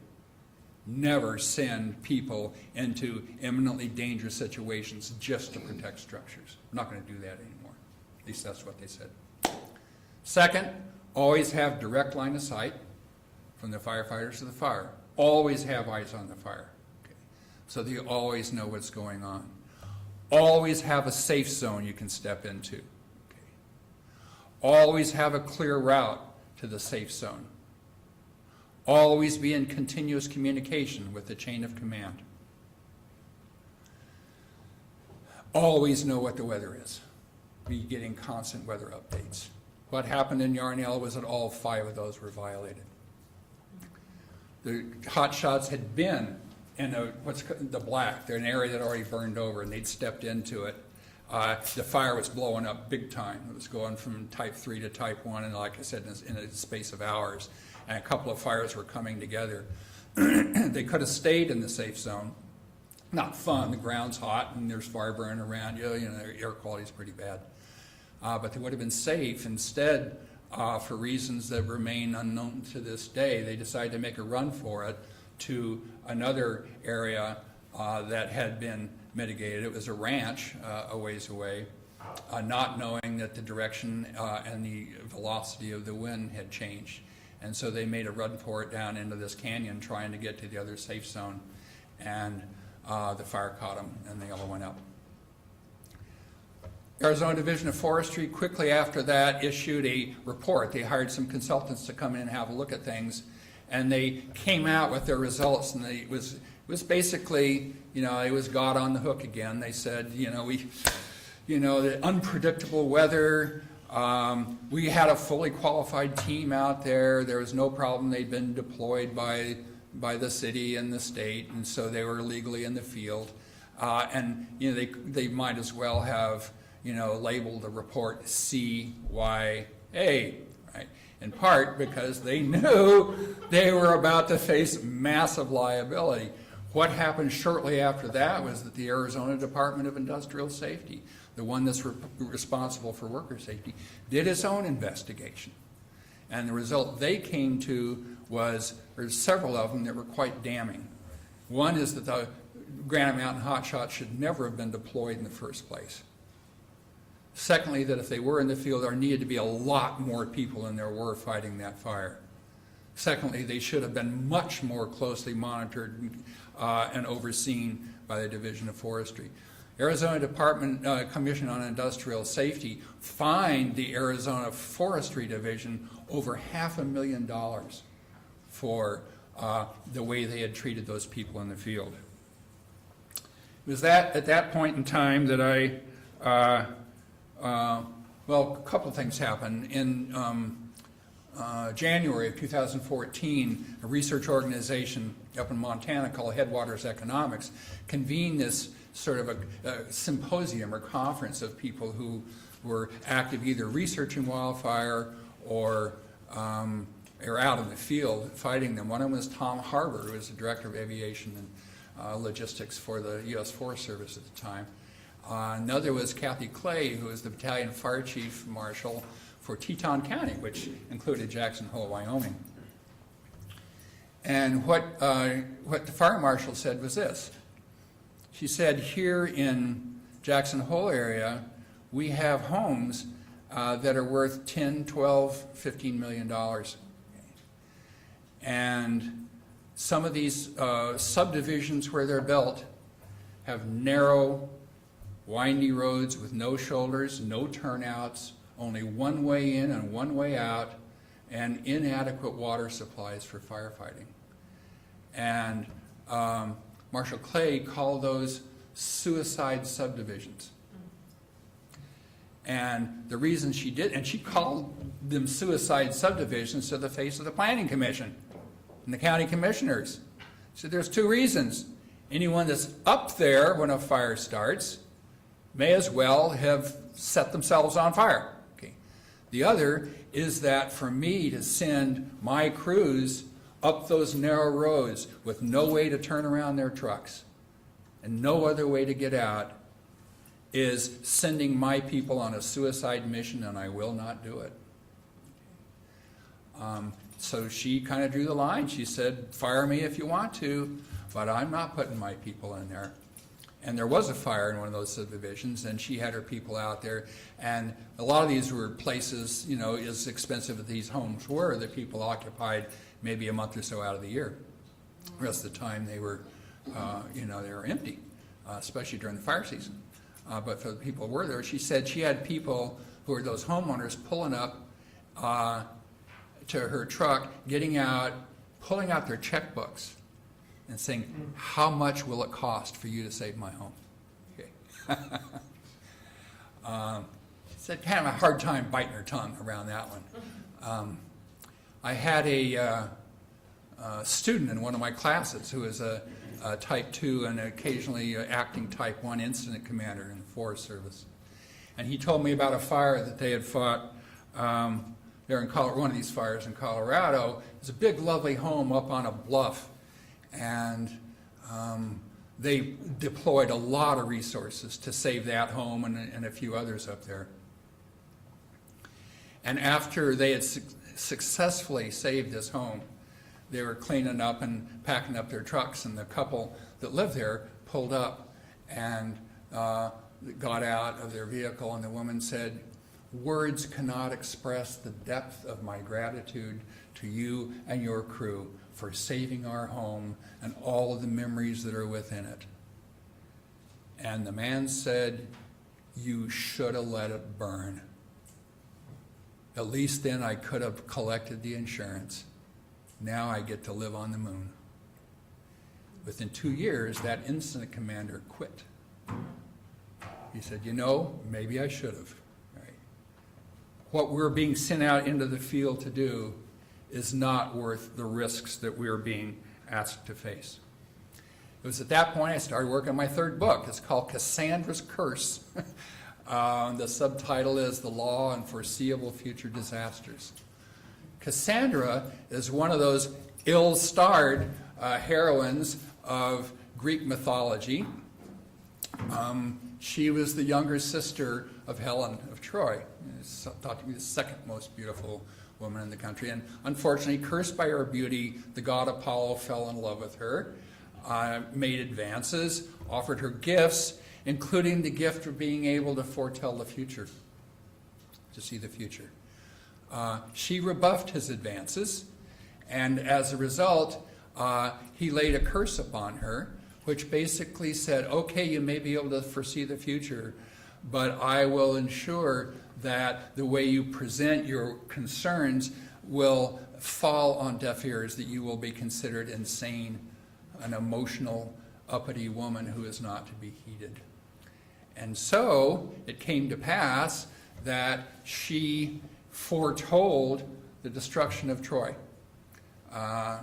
Never send people into imminently dangerous situations just to protect structures. We're not going to do that anymore. At least that's what they said. Second, always have direct line of sight from the firefighters to the fire. Always have eyes on the fire. Okay. So they always know what's going on. Always have a safe zone you can step into. Okay. Always have a clear route to the safe zone. Always be in continuous communication with the chain of command. Always know what the weather is. Be getting constant weather updates. What happened in Yarnell was that all 5 of those were violated. The hot shots had been in the black. They're an area that already burned over, and they'd stepped into it. The fire was blowing up big time. It was going from type 3 to type 1, and like I said, in a space of hours. And a couple of fires were coming together. They could have stayed in the safe zone. Not fun. The ground's hot, and there's fire burning around you. The air quality's pretty bad. But they would have been safe. Instead, for reasons that remain unknown to this day, they decided to make a run for it to another area that had been mitigated. It was a ranch a ways away, not knowing that the direction and the velocity of the wind had changed. And so they made a run for it down into this canyon, trying to get to the other safe zone. And the fire caught them, and they all went up. Arizona Division of Forestry quickly after that issued a report. They hired some consultants to come in and have a look at things, and they came out with their results, and it was basically, it was God on the hook again. They said, the unpredictable weather. We had a fully qualified team out there. There was no problem. They'd been deployed by the city and the state, and so they were legally in the field. And they might as well have labeled the report CYA, right? In part because they knew they were about to face massive liability. What happened shortly after that was that the Arizona Department of Industrial Safety, the one that's responsible for worker safety, did its own investigation. And the result they came to was, there's several of them that were quite damning. One is that the Granite Mountain hotshots should never have been deployed in the first place. Secondly, that if they were in the field, there needed to be a lot more people than there were fighting that fire. Secondly, they should have been much more closely monitored and overseen by the Division of Forestry. Arizona Commission on Industrial Safety fined the Arizona Forestry Division over $500,000 for the way they had treated those people in the field. It was at that point in time that well, a couple of things happened. In January of 2014, a research organization up in Montana called Headwaters Economics convened this sort of a symposium or conference of people who were active either researching wildfire or out in the field fighting them. One of them was Tom Harbour, who was the Director of Aviation and Logistics for the U.S. Forest Service at the time. Another was Kathy Clay, who was the Battalion Fire Chief Marshal for Teton County, which included Jackson Hole, Wyoming. And what the fire marshal said was this. She said, here in Jackson Hole area, we have homes that are worth $10, $12, $15 million. And some of these subdivisions where they're built have narrow, windy roads with no shoulders, no turnouts, only one way in and one way out, and inadequate water supplies for firefighting. And Marshal Clay called those suicide subdivisions. And the reason she did, and she called them suicide subdivisions to the face of the Planning Commission and the county commissioners. She said there's two reasons. Anyone that's up there when a fire starts may as well have set themselves on fire. Okay. The other is that for me to send my crews up those narrow roads with no way to turn around their trucks and no other way to get out is sending my people on a suicide mission, and I will not do it. So she kind of drew the line. She said, fire me if you want to, but I'm not putting my people in there. And there was a fire in one of those subdivisions, and she had her people out there. And a lot of these were places, you know, as expensive as these homes were, that people occupied maybe a month or so out of the year. The rest of the time they were, you know, they were empty, especially during the fire season. But for the people who were there, she said she had people who were those homeowners pulling up to her truck, getting out, pulling out their checkbooks, and saying, how much will it cost for you to save my home? Okay. She said kind of a hard time biting her tongue around that one. I had a student in one of my classes who is a Type 2 and occasionally acting Type 1 incident commander in the Forest Service. And he told me about a fire that they had fought there in one of these fires in Colorado. It was a big, lovely home up on a bluff. And they deployed a lot of resources to save that home and a few others up there. And after they had successfully saved this home, they were cleaning up and packing up their trucks, and the couple that lived there pulled up and got out of their vehicle, and the woman said, words cannot express the depth of my gratitude to you and your crew for saving our home and all of the memories that are within it. And the man said, you should have let it burn. At least then I could have collected the insurance. Now I get to live on the moon. Within 2 years, that incident commander quit. He said, you know, maybe I should have. Right? What we're being sent out into the field to do is not worth the risks that we're being asked to face. It was at that point I started working on my third book. It's called Cassandra's Curse. The subtitle is The Law and Foreseeable Future Disasters. Cassandra is one of those ill-starred heroines of Greek mythology. She was the younger sister of Helen of Troy, thought to be the second most beautiful woman in the country. And unfortunately, cursed by her beauty, the god Apollo fell in love with her. made advances, offered her gifts, including the gift of being able to foretell the future, to see the future. She rebuffed his advances, and as a result, he laid a curse upon her, which basically said, okay, you may be able to foresee the future, but I will ensure that the way you present your concerns will fall on deaf ears, that you will be considered insane, an emotional, uppity woman who is not to be heeded. And so it came to pass that she foretold the destruction of Troy by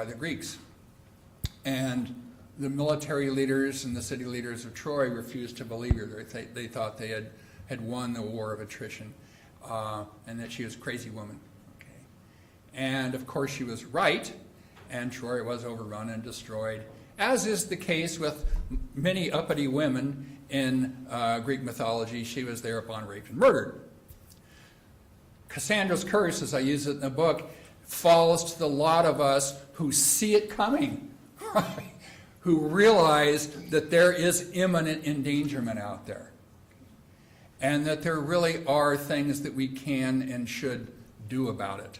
the Greeks. And the military leaders and the city leaders of Troy refused to believe her. They thought they had won the war of attrition, and that she was a crazy woman. Okay. And of course she was right, and Troy was overrun and destroyed, as is the case with many uppity women in Greek mythology. She was thereupon raped and murdered. Cassandra's curse, as I use it in the book, falls to the lot of us who see it coming, right? Who realize that there is imminent endangerment out there, and that there really are things that we can and should do about it.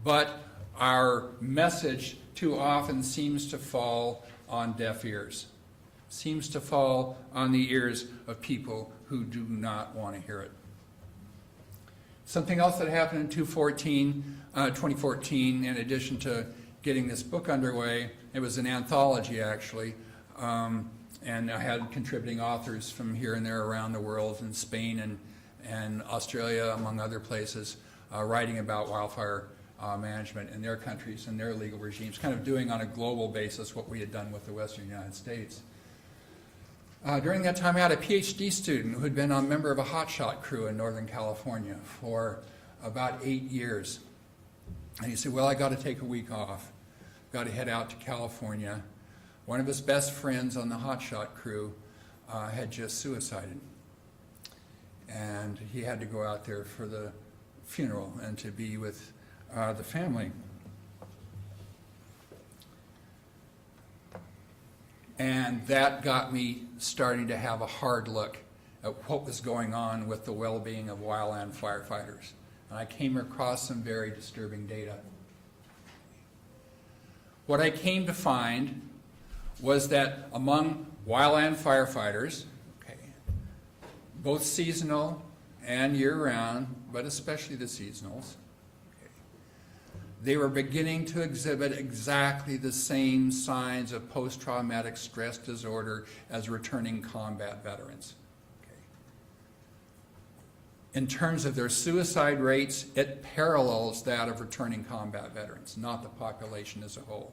But our message too often seems to fall on deaf ears, seems to fall on the ears of people who do not want to hear it. Something else that happened in 2014, in addition to getting this book underway, it was an anthology actually, and I had contributing authors from here and there around the world, in Spain and Australia, among other places, writing about wildfire management in their countries and their legal regimes, kind of doing on a global basis what we had done with the Western United States. During that time, I had a PhD student who had been a member of a hotshot crew in Northern California for about 8 years. And he said, well, I got to take a week off, got to head out to California. One of his best friends on the hotshot crew had just suicided. And he had to go out there for the funeral and to be with the family. And that got me starting to have a hard look at what was going on with the well-being of wildland firefighters. And I came across some very disturbing data. What I came to find was that among wildland firefighters, both seasonal and year-round, but especially the seasonals, they were beginning to exhibit exactly the same signs of post-traumatic stress disorder as returning combat veterans. In terms of their suicide rates, it parallels that of returning combat veterans, not the population as a whole.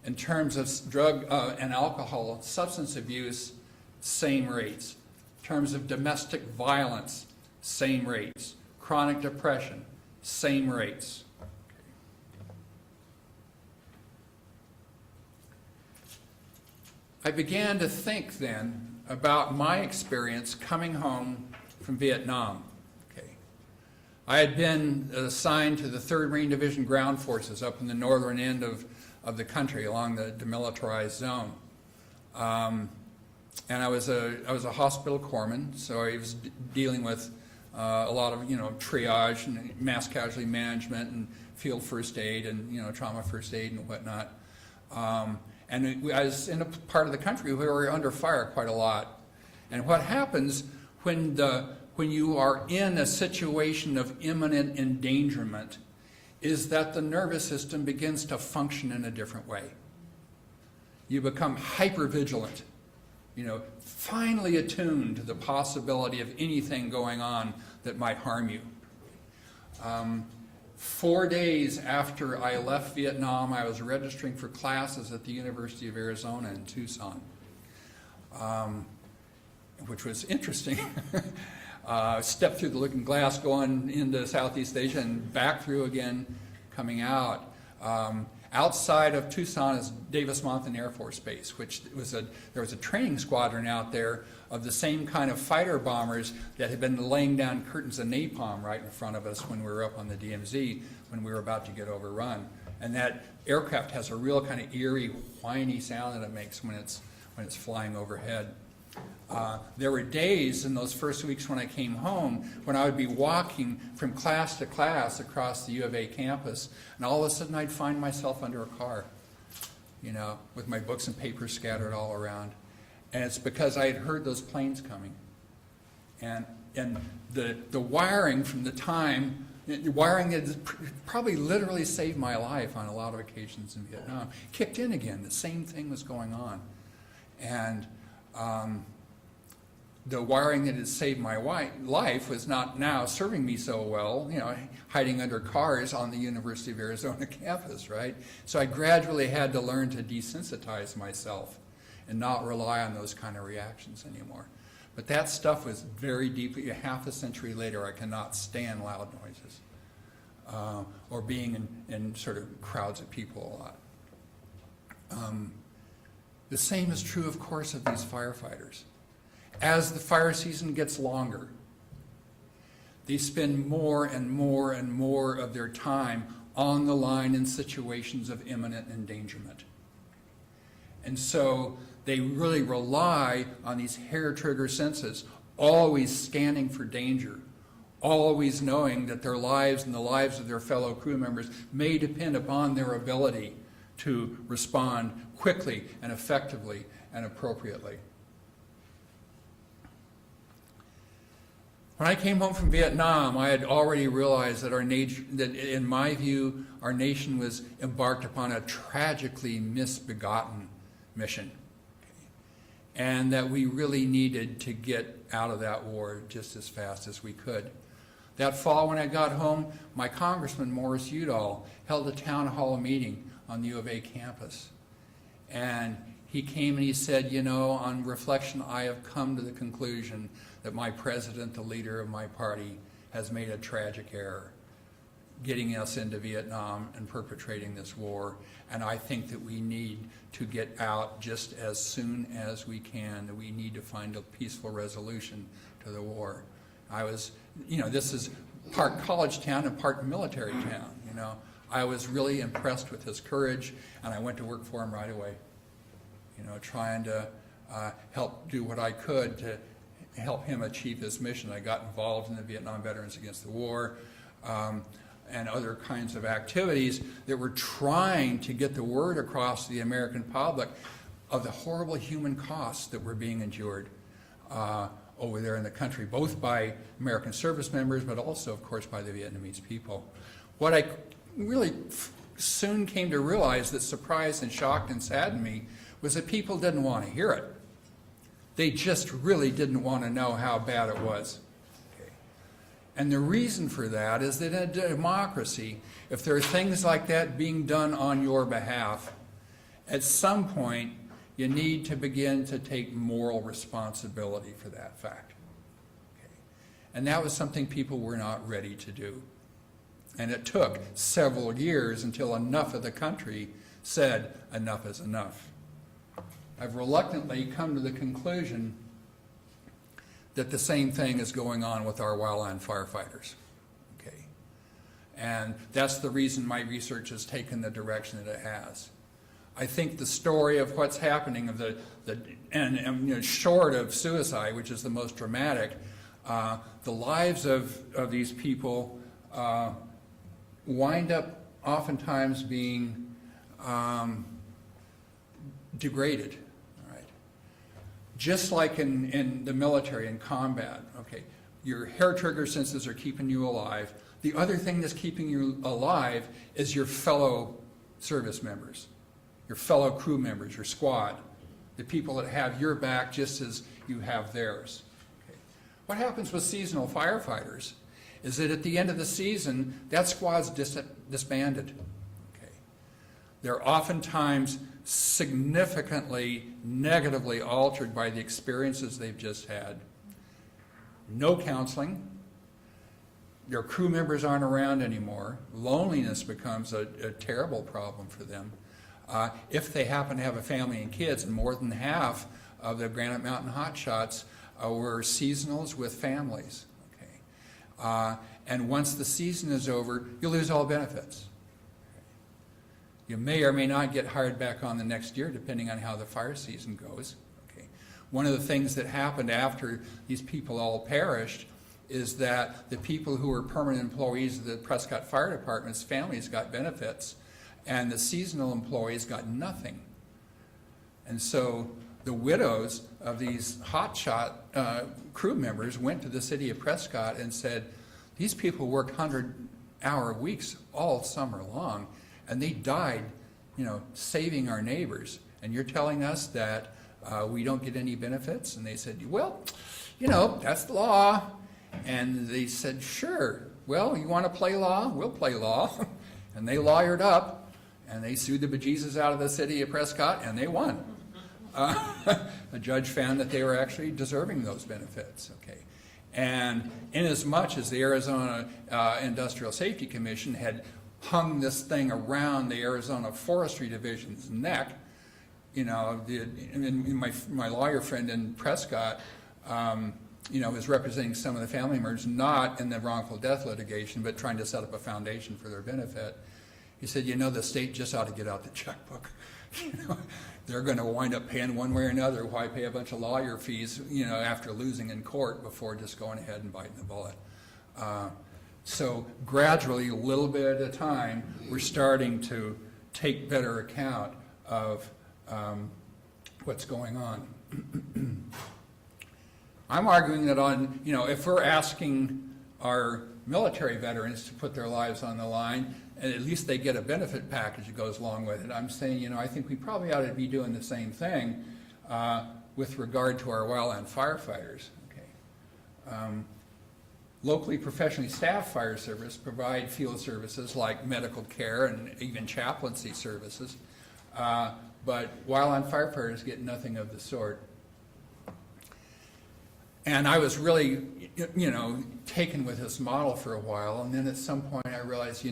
In terms of drug and alcohol, substance abuse, same rates. In terms of domestic violence, same rates. Chronic depression, same rates. I began to think then about my experience coming home from Vietnam. I had been assigned to the 3rd Marine Division Ground Forces up in the northern end of the country along the demilitarized zone. And I was a hospital corpsman, so I was dealing with a lot of triage and mass casualty management and field first aid and trauma first aid and whatnot. And I was in a part of the country where we were under fire quite a lot. And what happens when you are in a situation of imminent endangerment is that the nervous system begins to function in a different way. You become hypervigilant, finely attuned to the possibility of anything going on that might harm you. 4 days after I left Vietnam, I was registering for classes at the University of Arizona in Tucson, which was interesting. Stepped through the looking glass going into Southeast Asia and back through again coming out. Outside of Tucson is Davis-Monthan Air Force Base, which there was a training squadron out there of the same kind of fighter bombers that had been laying down curtains of napalm right in front of us when we were up on the DMZ when we were about to get overrun. And that aircraft has a real kind of eerie, whiny sound that it makes when it's flying overhead. There were days in those first weeks when I came home when I would be walking from class to class across the U of A campus, and all of a sudden I'd find myself under a car, you know, with my books and papers scattered all around. And it's because I had heard those planes coming. And the wiring from the time, the wiring that probably literally saved my life on a lot of occasions in Vietnam, kicked in again. The same thing was going on. And the wiring that had saved my life was not now serving me so well, you know, hiding under cars on the University of Arizona campus, right? So I gradually had to learn to desensitize myself and not rely on those kind of reactions anymore. But that stuff was very deeply, half a century later, I cannot stand loud noises or being in sort of crowds of people a lot. The same is true, of course, of these firefighters. As the fire season gets longer, they spend more and more and more of their time on the line in situations of imminent endangerment. And so they really rely on these hair-trigger senses, always scanning for danger, always knowing that their lives and the lives of their fellow crew members may depend upon their ability to respond quickly and effectively and appropriately. When I came home from Vietnam, I had already realized that that in my view, our nation was embarked upon a tragically misbegotten mission, and that we really needed to get out of that war just as fast as we could. That fall when I got home, my congressman, Morris Udall, held a town hall meeting on the U of A campus. And he came and he said, you know, on reflection, I have come to the conclusion that my president, the leader of my party, has made a tragic error, getting us into Vietnam and perpetrating this war. And I think that we need to get out just as soon as we can, that we need to find a peaceful resolution to the war. I was, you know, this is part college town and part military town, you know. I was really impressed with his courage, and I went to work for him right away, you know, trying to help do what I could to help him achieve his mission. I got involved in the Vietnam Veterans Against the War and other kinds of activities that were trying to get the word across to the American public of the horrible human costs that were being endured over there in the country, both by American service members, but also, of course, by the Vietnamese people. What I really soon came to realize that surprised and shocked and saddened me was that people didn't want to hear it. They just really didn't want to know how bad it was. Okay. And the reason for that is that in a democracy, if there are things like that being done on your behalf, at some point you need to begin to take moral responsibility for that fact. Okay. And that was something people were not ready to do. And it took several years until enough of the country said enough is enough. I've reluctantly come to the conclusion that the same thing is going on with our wildland firefighters. Okay. And that's the reason my research has taken the direction that it has. I think the story of what's happening of and you know, short of suicide, which is the most dramatic, the lives of these people wind up oftentimes being degraded. All right. Just like in the military, in combat, okay, your hair trigger senses are keeping you alive. The other thing that's keeping you alive is your fellow service members, your fellow crew members, your squad, the people that have your back just as you have theirs. Okay. What happens with seasonal firefighters is that at the end of the season, that squad's disbanded. Okay. They're oftentimes significantly negatively altered by the experiences they've just had. No counseling. Their crew members aren't around anymore. Loneliness becomes a terrible problem for them. If they happen to have a family and kids, and more than half of the Granite Mountain hotshots were seasonals with families. And once the season is over, you lose all benefits. You may or may not get hired back on the next year, depending on how the fire season goes. Okay. One of the things that happened after these people all perished is that the people who were permanent employees of the Prescott Fire Department's families got benefits, and the seasonal employees got nothing. And so the widows of these hotshot crew members went to the city of Prescott and said, these people work 100-hour weeks all summer long, and they died, saving our neighbors. And you're telling us that we don't get any benefits? And they said, well, that's the law. And they said, sure. Well, you want to play law? We'll play law. And they lawyered up, and they sued the bejesus out of the city of Prescott, and they won. A judge found that they were actually deserving those benefits. Okay. And inasmuch as the Arizona Industrial Safety Commission had hung this thing around the Arizona Forestry Division's neck, my lawyer friend in Prescott, is representing some of the family members, not in the wrongful death litigation, but trying to set up a foundation for their benefit. He said, the state just ought to get out the checkbook. They're going to wind up paying one way or another. Why pay a bunch of lawyer fees, after losing in court before just going ahead and biting the bullet? So gradually, a little bit at a time, we're starting to take better account of what's going on. I'm arguing that if we're asking our military veterans to put their lives on the line, and at least they get a benefit package that goes along with it, I'm saying, I think we probably ought to be doing the same thing with regard to our wildland firefighters. Okay. Locally professionally staffed fire service provide field services like medical care and even chaplaincy services, but wildland firefighters get nothing of the sort. And I was really, taken with this model for a while, and then at some point I realized,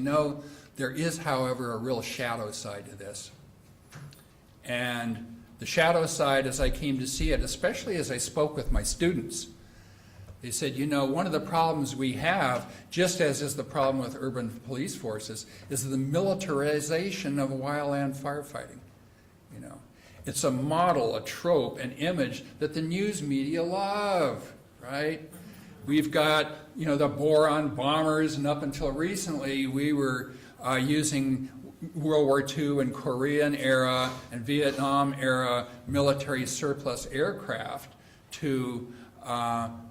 there is, however, a real shadow side to this. And the shadow side, as I came to see it, especially as I spoke with my students, they said, one of the problems we have, just as is the problem with urban police forces, is the militarization of wildland firefighting. It's a model, a trope, an image that the news media love, right? We've got, the boron bombers, and up until recently, we were using World War II and Korean era and Vietnam era military surplus aircraft to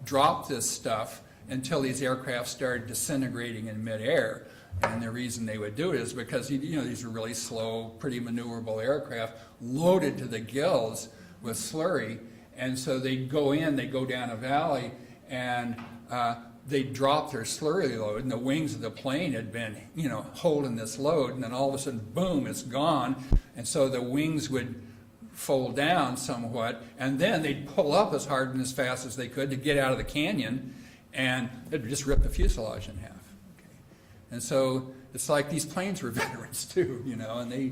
drop this stuff until these aircraft started disintegrating in midair. And the reason they would do it is because, these are really slow, pretty maneuverable aircraft loaded to the gills with slurry. And so they'd go down a valley, and they'd drop their slurry load, and the wings of the plane had been, holding this load, and then all of a sudden, boom, it's gone. And so the wings would fold down somewhat, and then they'd pull up as hard and as fast as they could to get out of the canyon, and it'd just rip the fuselage in half. And so it's like these planes were veterans too, and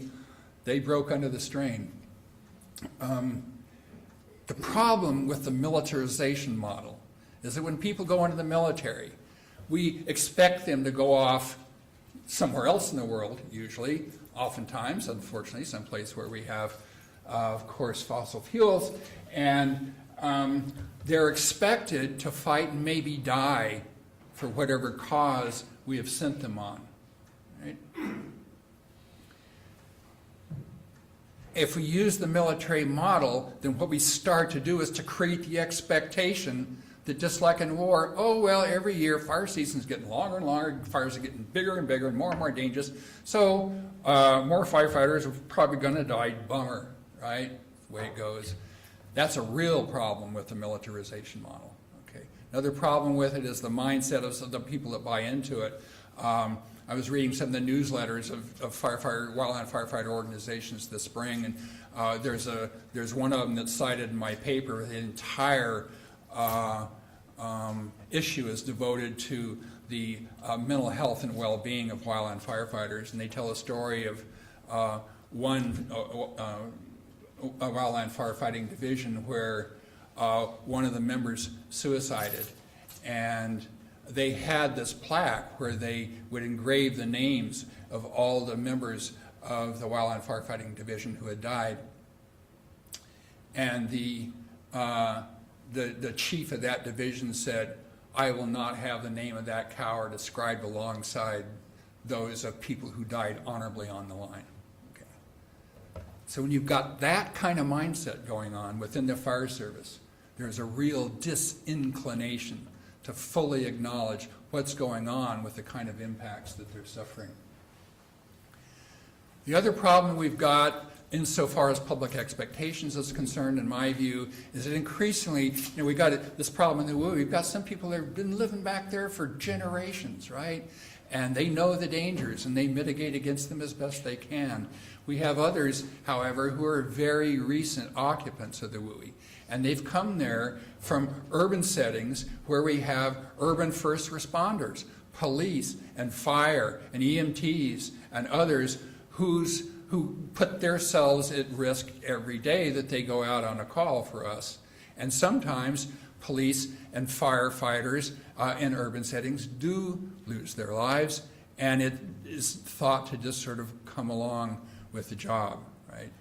they broke under the strain. The problem with the militarization model is that when people go into the military, we expect them to go off somewhere else in the world, usually, oftentimes, unfortunately, someplace where we have, of course, fossil fuels, and they're expected to fight and maybe die for whatever cause we have sent them on. Right? If we use the military model, then what we start to do is to create the expectation that just like in war, every year fire season's getting longer and longer, fires are getting bigger and bigger and more dangerous, so more firefighters are probably going to die. Bummer, right? The way it goes. That's a real problem with the militarization model. Another problem with it is the mindset of the people that buy into it. I was reading some of the newsletters of wildland firefighter organizations this spring, and there's one of them that's cited in my paper. The entire issue is devoted to the mental health and well-being of wildland firefighters, and they tell a story of one wildland firefighting division where one of the members suicided, and they had this plaque where they would engrave the names of all the members of the Wildland Firefighting Division who had died. And the chief of that division said, "I will not have the name of that coward ascribed alongside those of people who died honorably on the line." Okay. So when you've got that kind of mindset going on within the fire service, there's a real disinclination to fully acknowledge what's going on with the kind of impacts that they're suffering. The other problem we've got, insofar as public expectations is concerned, in my view, is that increasingly, we've got this problem in the WUI. We've got some people that have been living back there for generations, right? And they know the dangers, and they mitigate against them as best they can. We have others, however, who are very recent occupants of the WUI, and they've come there from urban settings where we have urban first responders, police and fire and EMTs and others who put themselves at risk every day that they go out on a call for us. And sometimes police and firefighters in urban settings do lose their lives, and it is thought to just sort of come along with the job, right?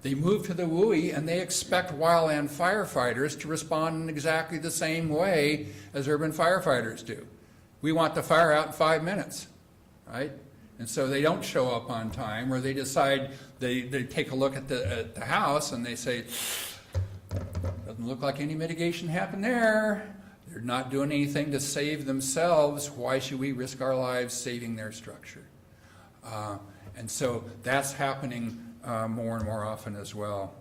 They move to the WUI and they expect wildland firefighters to respond in exactly the same way as urban firefighters do. We want the fire out in 5 minutes, right? And so they don't show up on time, or they decide, they take a look at the house and they say, doesn't look like any mitigation happened there. They're not doing anything to save themselves. Why should we risk our lives saving their structure? And so that's happening more and more often as well.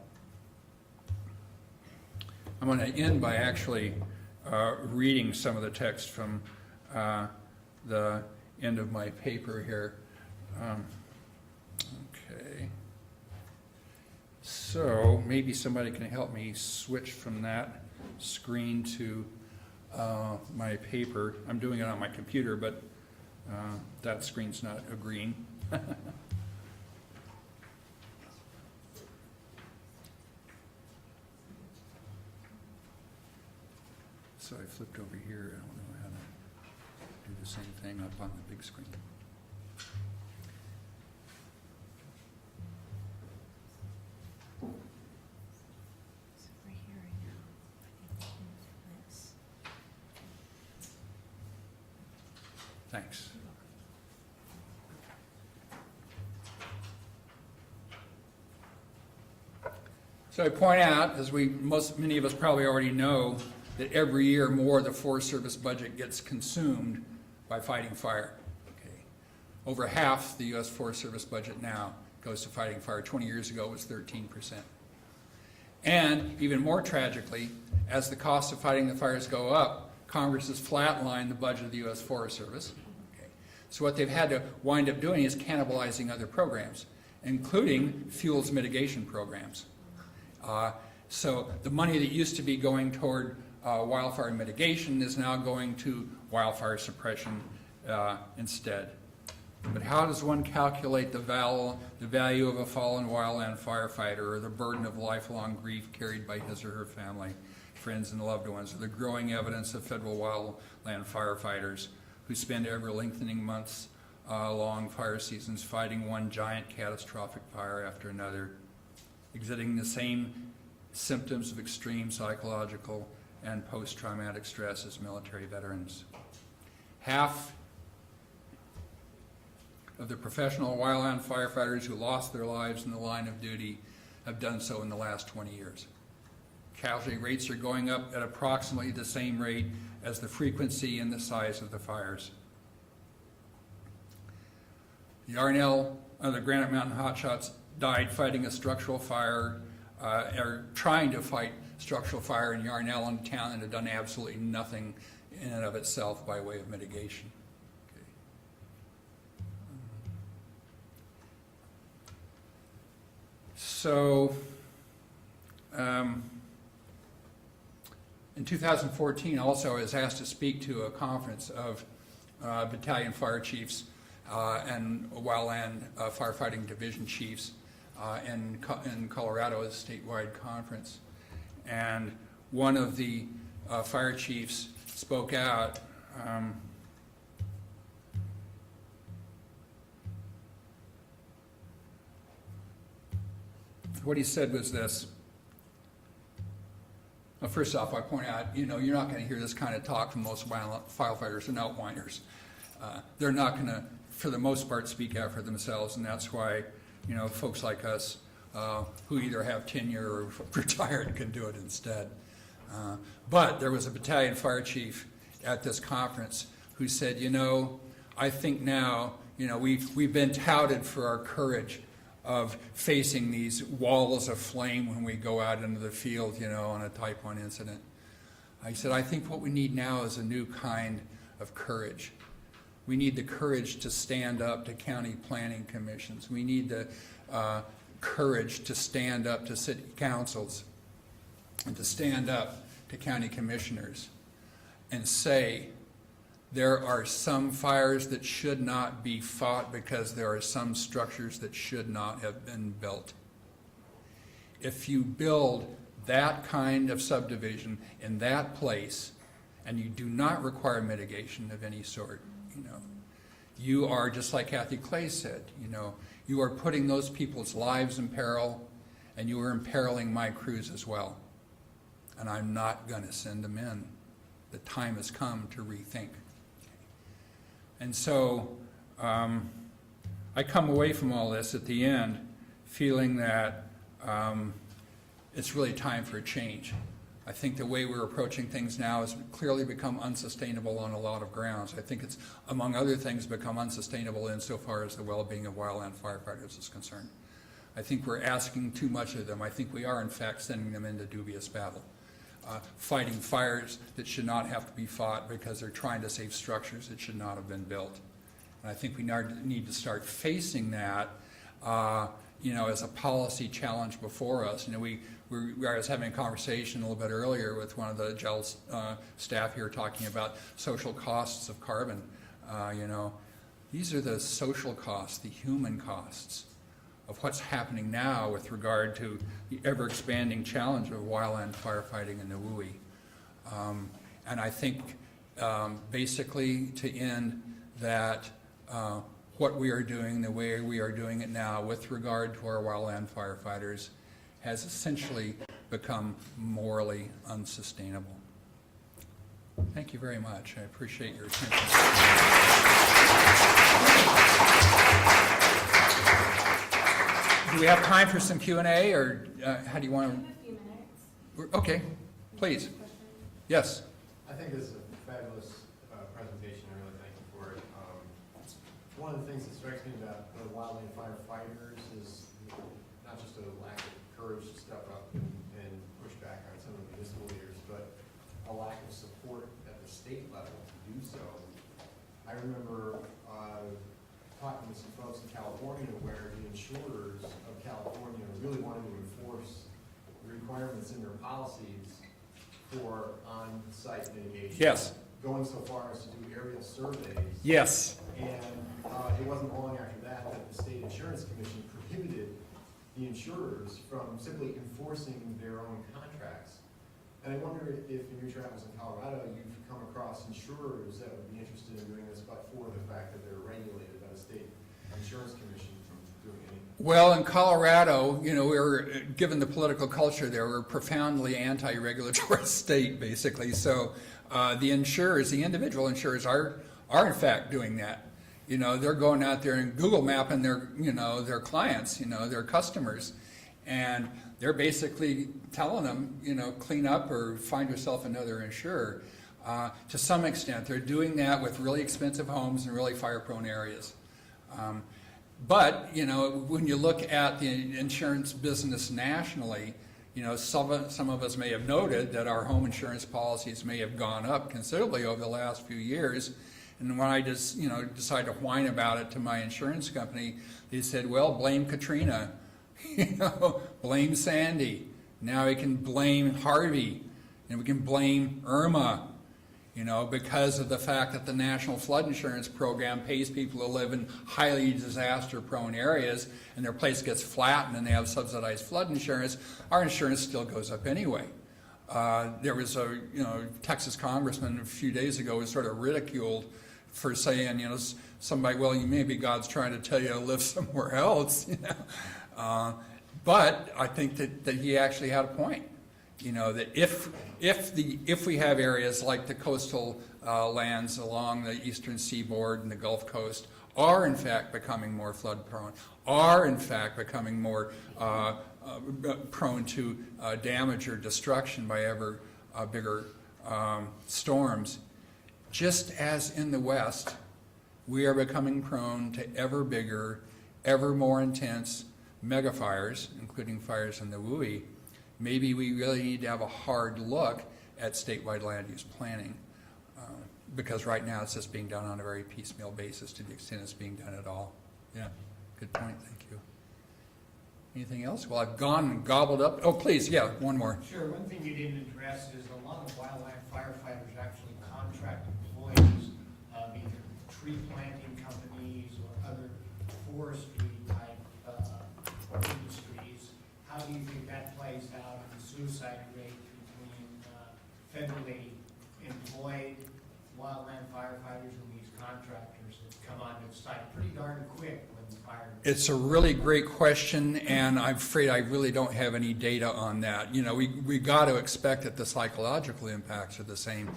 I'm going to end by actually reading some of the text from the end of my paper here. Okay. So maybe somebody can help me switch from that screen to my paper. I'm doing it on my computer, but that screen's not agreeing. So I flipped over here. I don't know how to do the same thing up on the big screen. Thanks. So I point out, as many of us probably already know, that every year more of the Forest Service budget gets consumed by fighting fire. Okay. Over half the U.S. Forest Service budget now goes to fighting fire. 20 years ago it was 13%. And even more tragically, as the cost of fighting the fires go up, Congress has flatlined the budget of the U.S. Forest Service. Okay. So what they've had to wind up doing is cannibalizing other programs, including fuels mitigation programs. So the money that used to be going toward wildfire mitigation is now going to wildfire suppression instead. But how does one calculate the value of a fallen wildland firefighter, or the burden of lifelong grief carried by his or her family, friends, and loved ones, or the growing evidence of federal wildland firefighters who spend ever lengthening months long fire seasons fighting one giant catastrophic fire after another, exhibiting the same symptoms of extreme psychological and post-traumatic stress as military veterans. Half of the professional wildland firefighters who lost their lives in the line of duty have done so in the last 20 years. Casualty rates are going up at approximately the same rate as the frequency and the size of the fires. The Yarnell, the Granite Mountain hotshots died fighting a structural fire, or trying to fight structural fire in Yarnell, in town, and have done absolutely nothing in and of itself by way of mitigation. Okay. So, in 2014, also, I was asked to speak to a conference of battalion fire chiefs and wildland firefighting division chiefs in Colorado, as a statewide conference. And one of the fire chiefs spoke out. what he said was this. Well, first off, I point out, you're not going to hear this kind of talk from most firefighters and outwhiners. They're not going to, for the most part, speak out for themselves, and that's why, folks like us who either have tenure or retired can do it instead. But there was a battalion fire chief at this conference who said, I think now, we've been touted for our courage of facing these walls of flame when we go out into the field, on a Type 1 incident. I said, I think what we need now is a new kind of courage. We need the courage to stand up to county planning commissions. We need the courage to stand up to city councils and to stand up to county commissioners and say, there are some fires that should not be fought because there are some structures that should not have been built. If you build that kind of subdivision in that place and you do not require mitigation of any sort, you are, just like Kathy Clay said, you are putting those people's lives in peril, and you are imperiling my crews as well. And I'm not going to send them in. The time has come to rethink. And so I come away from all this at the end feeling that it's really time for a change. I think the way we're approaching things now has clearly become unsustainable on a lot of grounds. I think it's, among other things, become unsustainable insofar as the well-being of wildland firefighters is concerned. I think we're asking too much of them. I think we are, in fact, sending them into dubious battle, fighting fires that should not have to be fought because they're trying to save structures that should not have been built. And I think we need to start facing that, as a policy challenge before us. I was having a conversation a little bit earlier with one of the GEL staff here talking about social costs of carbon. These are the social costs, the human costs of what's happening now with regard to the ever-expanding challenge of wildland firefighting in the WUI. And I think basically to end that what we are doing, the way we are doing it now with regard to our wildland firefighters has essentially become morally unsustainable. Thank you very much. I appreciate your attention. Do we have time for some Q&A, or how do you want to? A few minutes. Okay, please. Yes. I think this is a fabulous presentation. I really thank you for it. One of the things that strikes me about the wildland firefighters is not just a lack of courage to step up and push back on some of the municipal leaders, but a lack of support at the state level to do so. I remember talking to some folks in California where the insurers of California really wanted to enforce the requirements in their policies for on-site mitigation. Yes. Going so far as to do aerial surveys. Yes. And it wasn't long after that that the State Insurance Commission prohibited the insurers from simply enforcing their own contracts. And I wonder if in your travels in Colorado you've come across insurers that would be interested in doing this, but for the fact that they're regulated by the State Insurance Commission from doing anything. Well, in Colorado, we're, given the political culture there, we're a profoundly anti-regulatory state, basically. So the insurers, the individual insurers are in fact doing that. They're going out there and Google mapping their, their clients, their customers, and they're basically telling them, clean up or find yourself another insurer. To some extent, they're doing that with really expensive homes and really fire-prone areas. But, when you look at the insurance business nationally, some of us may have noted that our home insurance policies may have gone up considerably over the last few years. And when I just, decided to whine about it to my insurance company, they said, well, blame Katrina, blame Sandy. Now we can blame Harvey, and we can blame Irma, because of the fact that the National Flood Insurance Program pays people to live in highly disaster-prone areas, and their place gets flattened and they have subsidized flood insurance. Our insurance still goes up anyway. There was a Texas congressman a few days ago who sort of ridiculed for saying, somebody, well, maybe God's trying to tell you to live somewhere else. But I think that he actually had a point. You know, that if we have areas like the coastal lands along the eastern seaboard and the Gulf Coast are in fact becoming more flood prone, are in fact becoming more prone to damage or destruction by ever bigger storms, just as in the West, we are becoming prone to ever bigger, ever more intense mega fires, including fires in the WUI. Maybe we really need to have a hard look at statewide land use planning, because right now it's just being done on a very piecemeal basis to the extent it's being done at all. Yeah, good point, thank you. Anything else? Well, I've gone and gobbled up. Oh, please, yeah, one more. Sure, one thing you didn't address is a lot of wildland firefighters actually contract employees of either tree planting companies or other forestry type industries. How do you think that plays out in the suicide rate between federally employed wildland firefighters and these contractors that come onto the site pretty darn quick when the fire? It's a really great question, and I'm afraid I really don't have any data on that. You know, we got to expect that the psychological impacts are the same,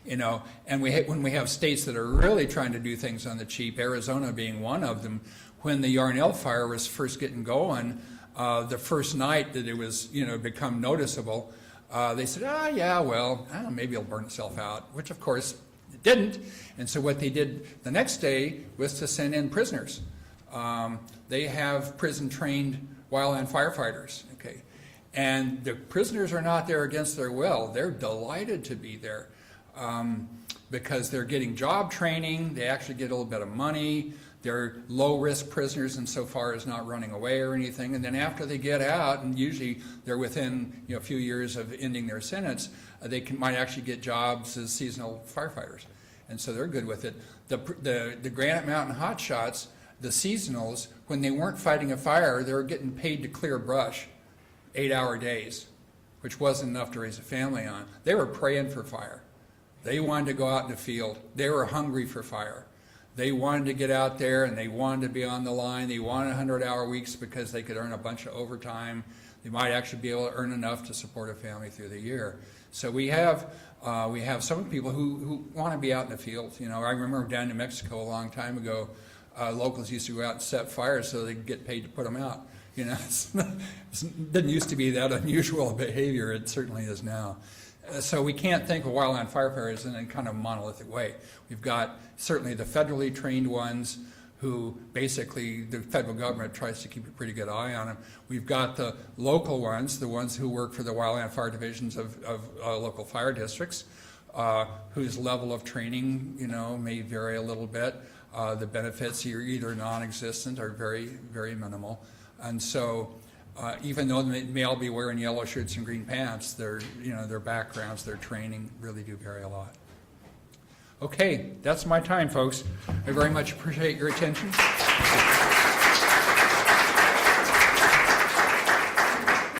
you know, and when we have states that are really trying to do things on the cheap, Arizona being one of them, when the Yarnell fire was first getting going, the first night that it was, you know, become noticeable, they said, yeah, well, I don't know, maybe it'll burn itself out, which of course it didn't. And so what they did the next day was to send in prisoners. They have prison-trained wildland firefighters, okay? And the prisoners are not there against their will. They're delighted to be there because they're getting job training. They actually get a little bit of money. They're low-risk prisoners insofar as not running away or anything. And then after they get out, and usually they're within, you know, a few years of ending their sentence, they might actually get jobs as seasonal firefighters. And so they're good with it. The Granite Mountain hotshots, the seasonals, when they weren't fighting a fire, they were getting paid to clear brush 8-hour days, which wasn't enough to raise a family on. They were praying for fire. They wanted to go out in the field. They were hungry for fire. They wanted to get out there and they wanted to be on the line. They wanted 100-hour weeks because they could earn a bunch of overtime. They might actually be able to earn enough to support a family through the year. So we have some people who want to be out in the field. You know, I remember down in New Mexico a long time ago, locals used to go out and set fires so they could get paid to put them out. You know, it didn't used to be that unusual behavior. It certainly is now. So we can't think of wildland firefighters in a kind of monolithic way. We've got certainly the federally trained ones who basically the federal government tries to keep a pretty good eye on them. We've got the local ones, the ones who work for the wildland fire divisions of local fire districts, whose level of training, you know, may vary a little bit. The benefits are either non-existent or very, very minimal. And so even though they may all be wearing yellow shirts and green pants, their backgrounds, their training really do vary a lot. Okay, that's my time, folks. I very much appreciate your attention.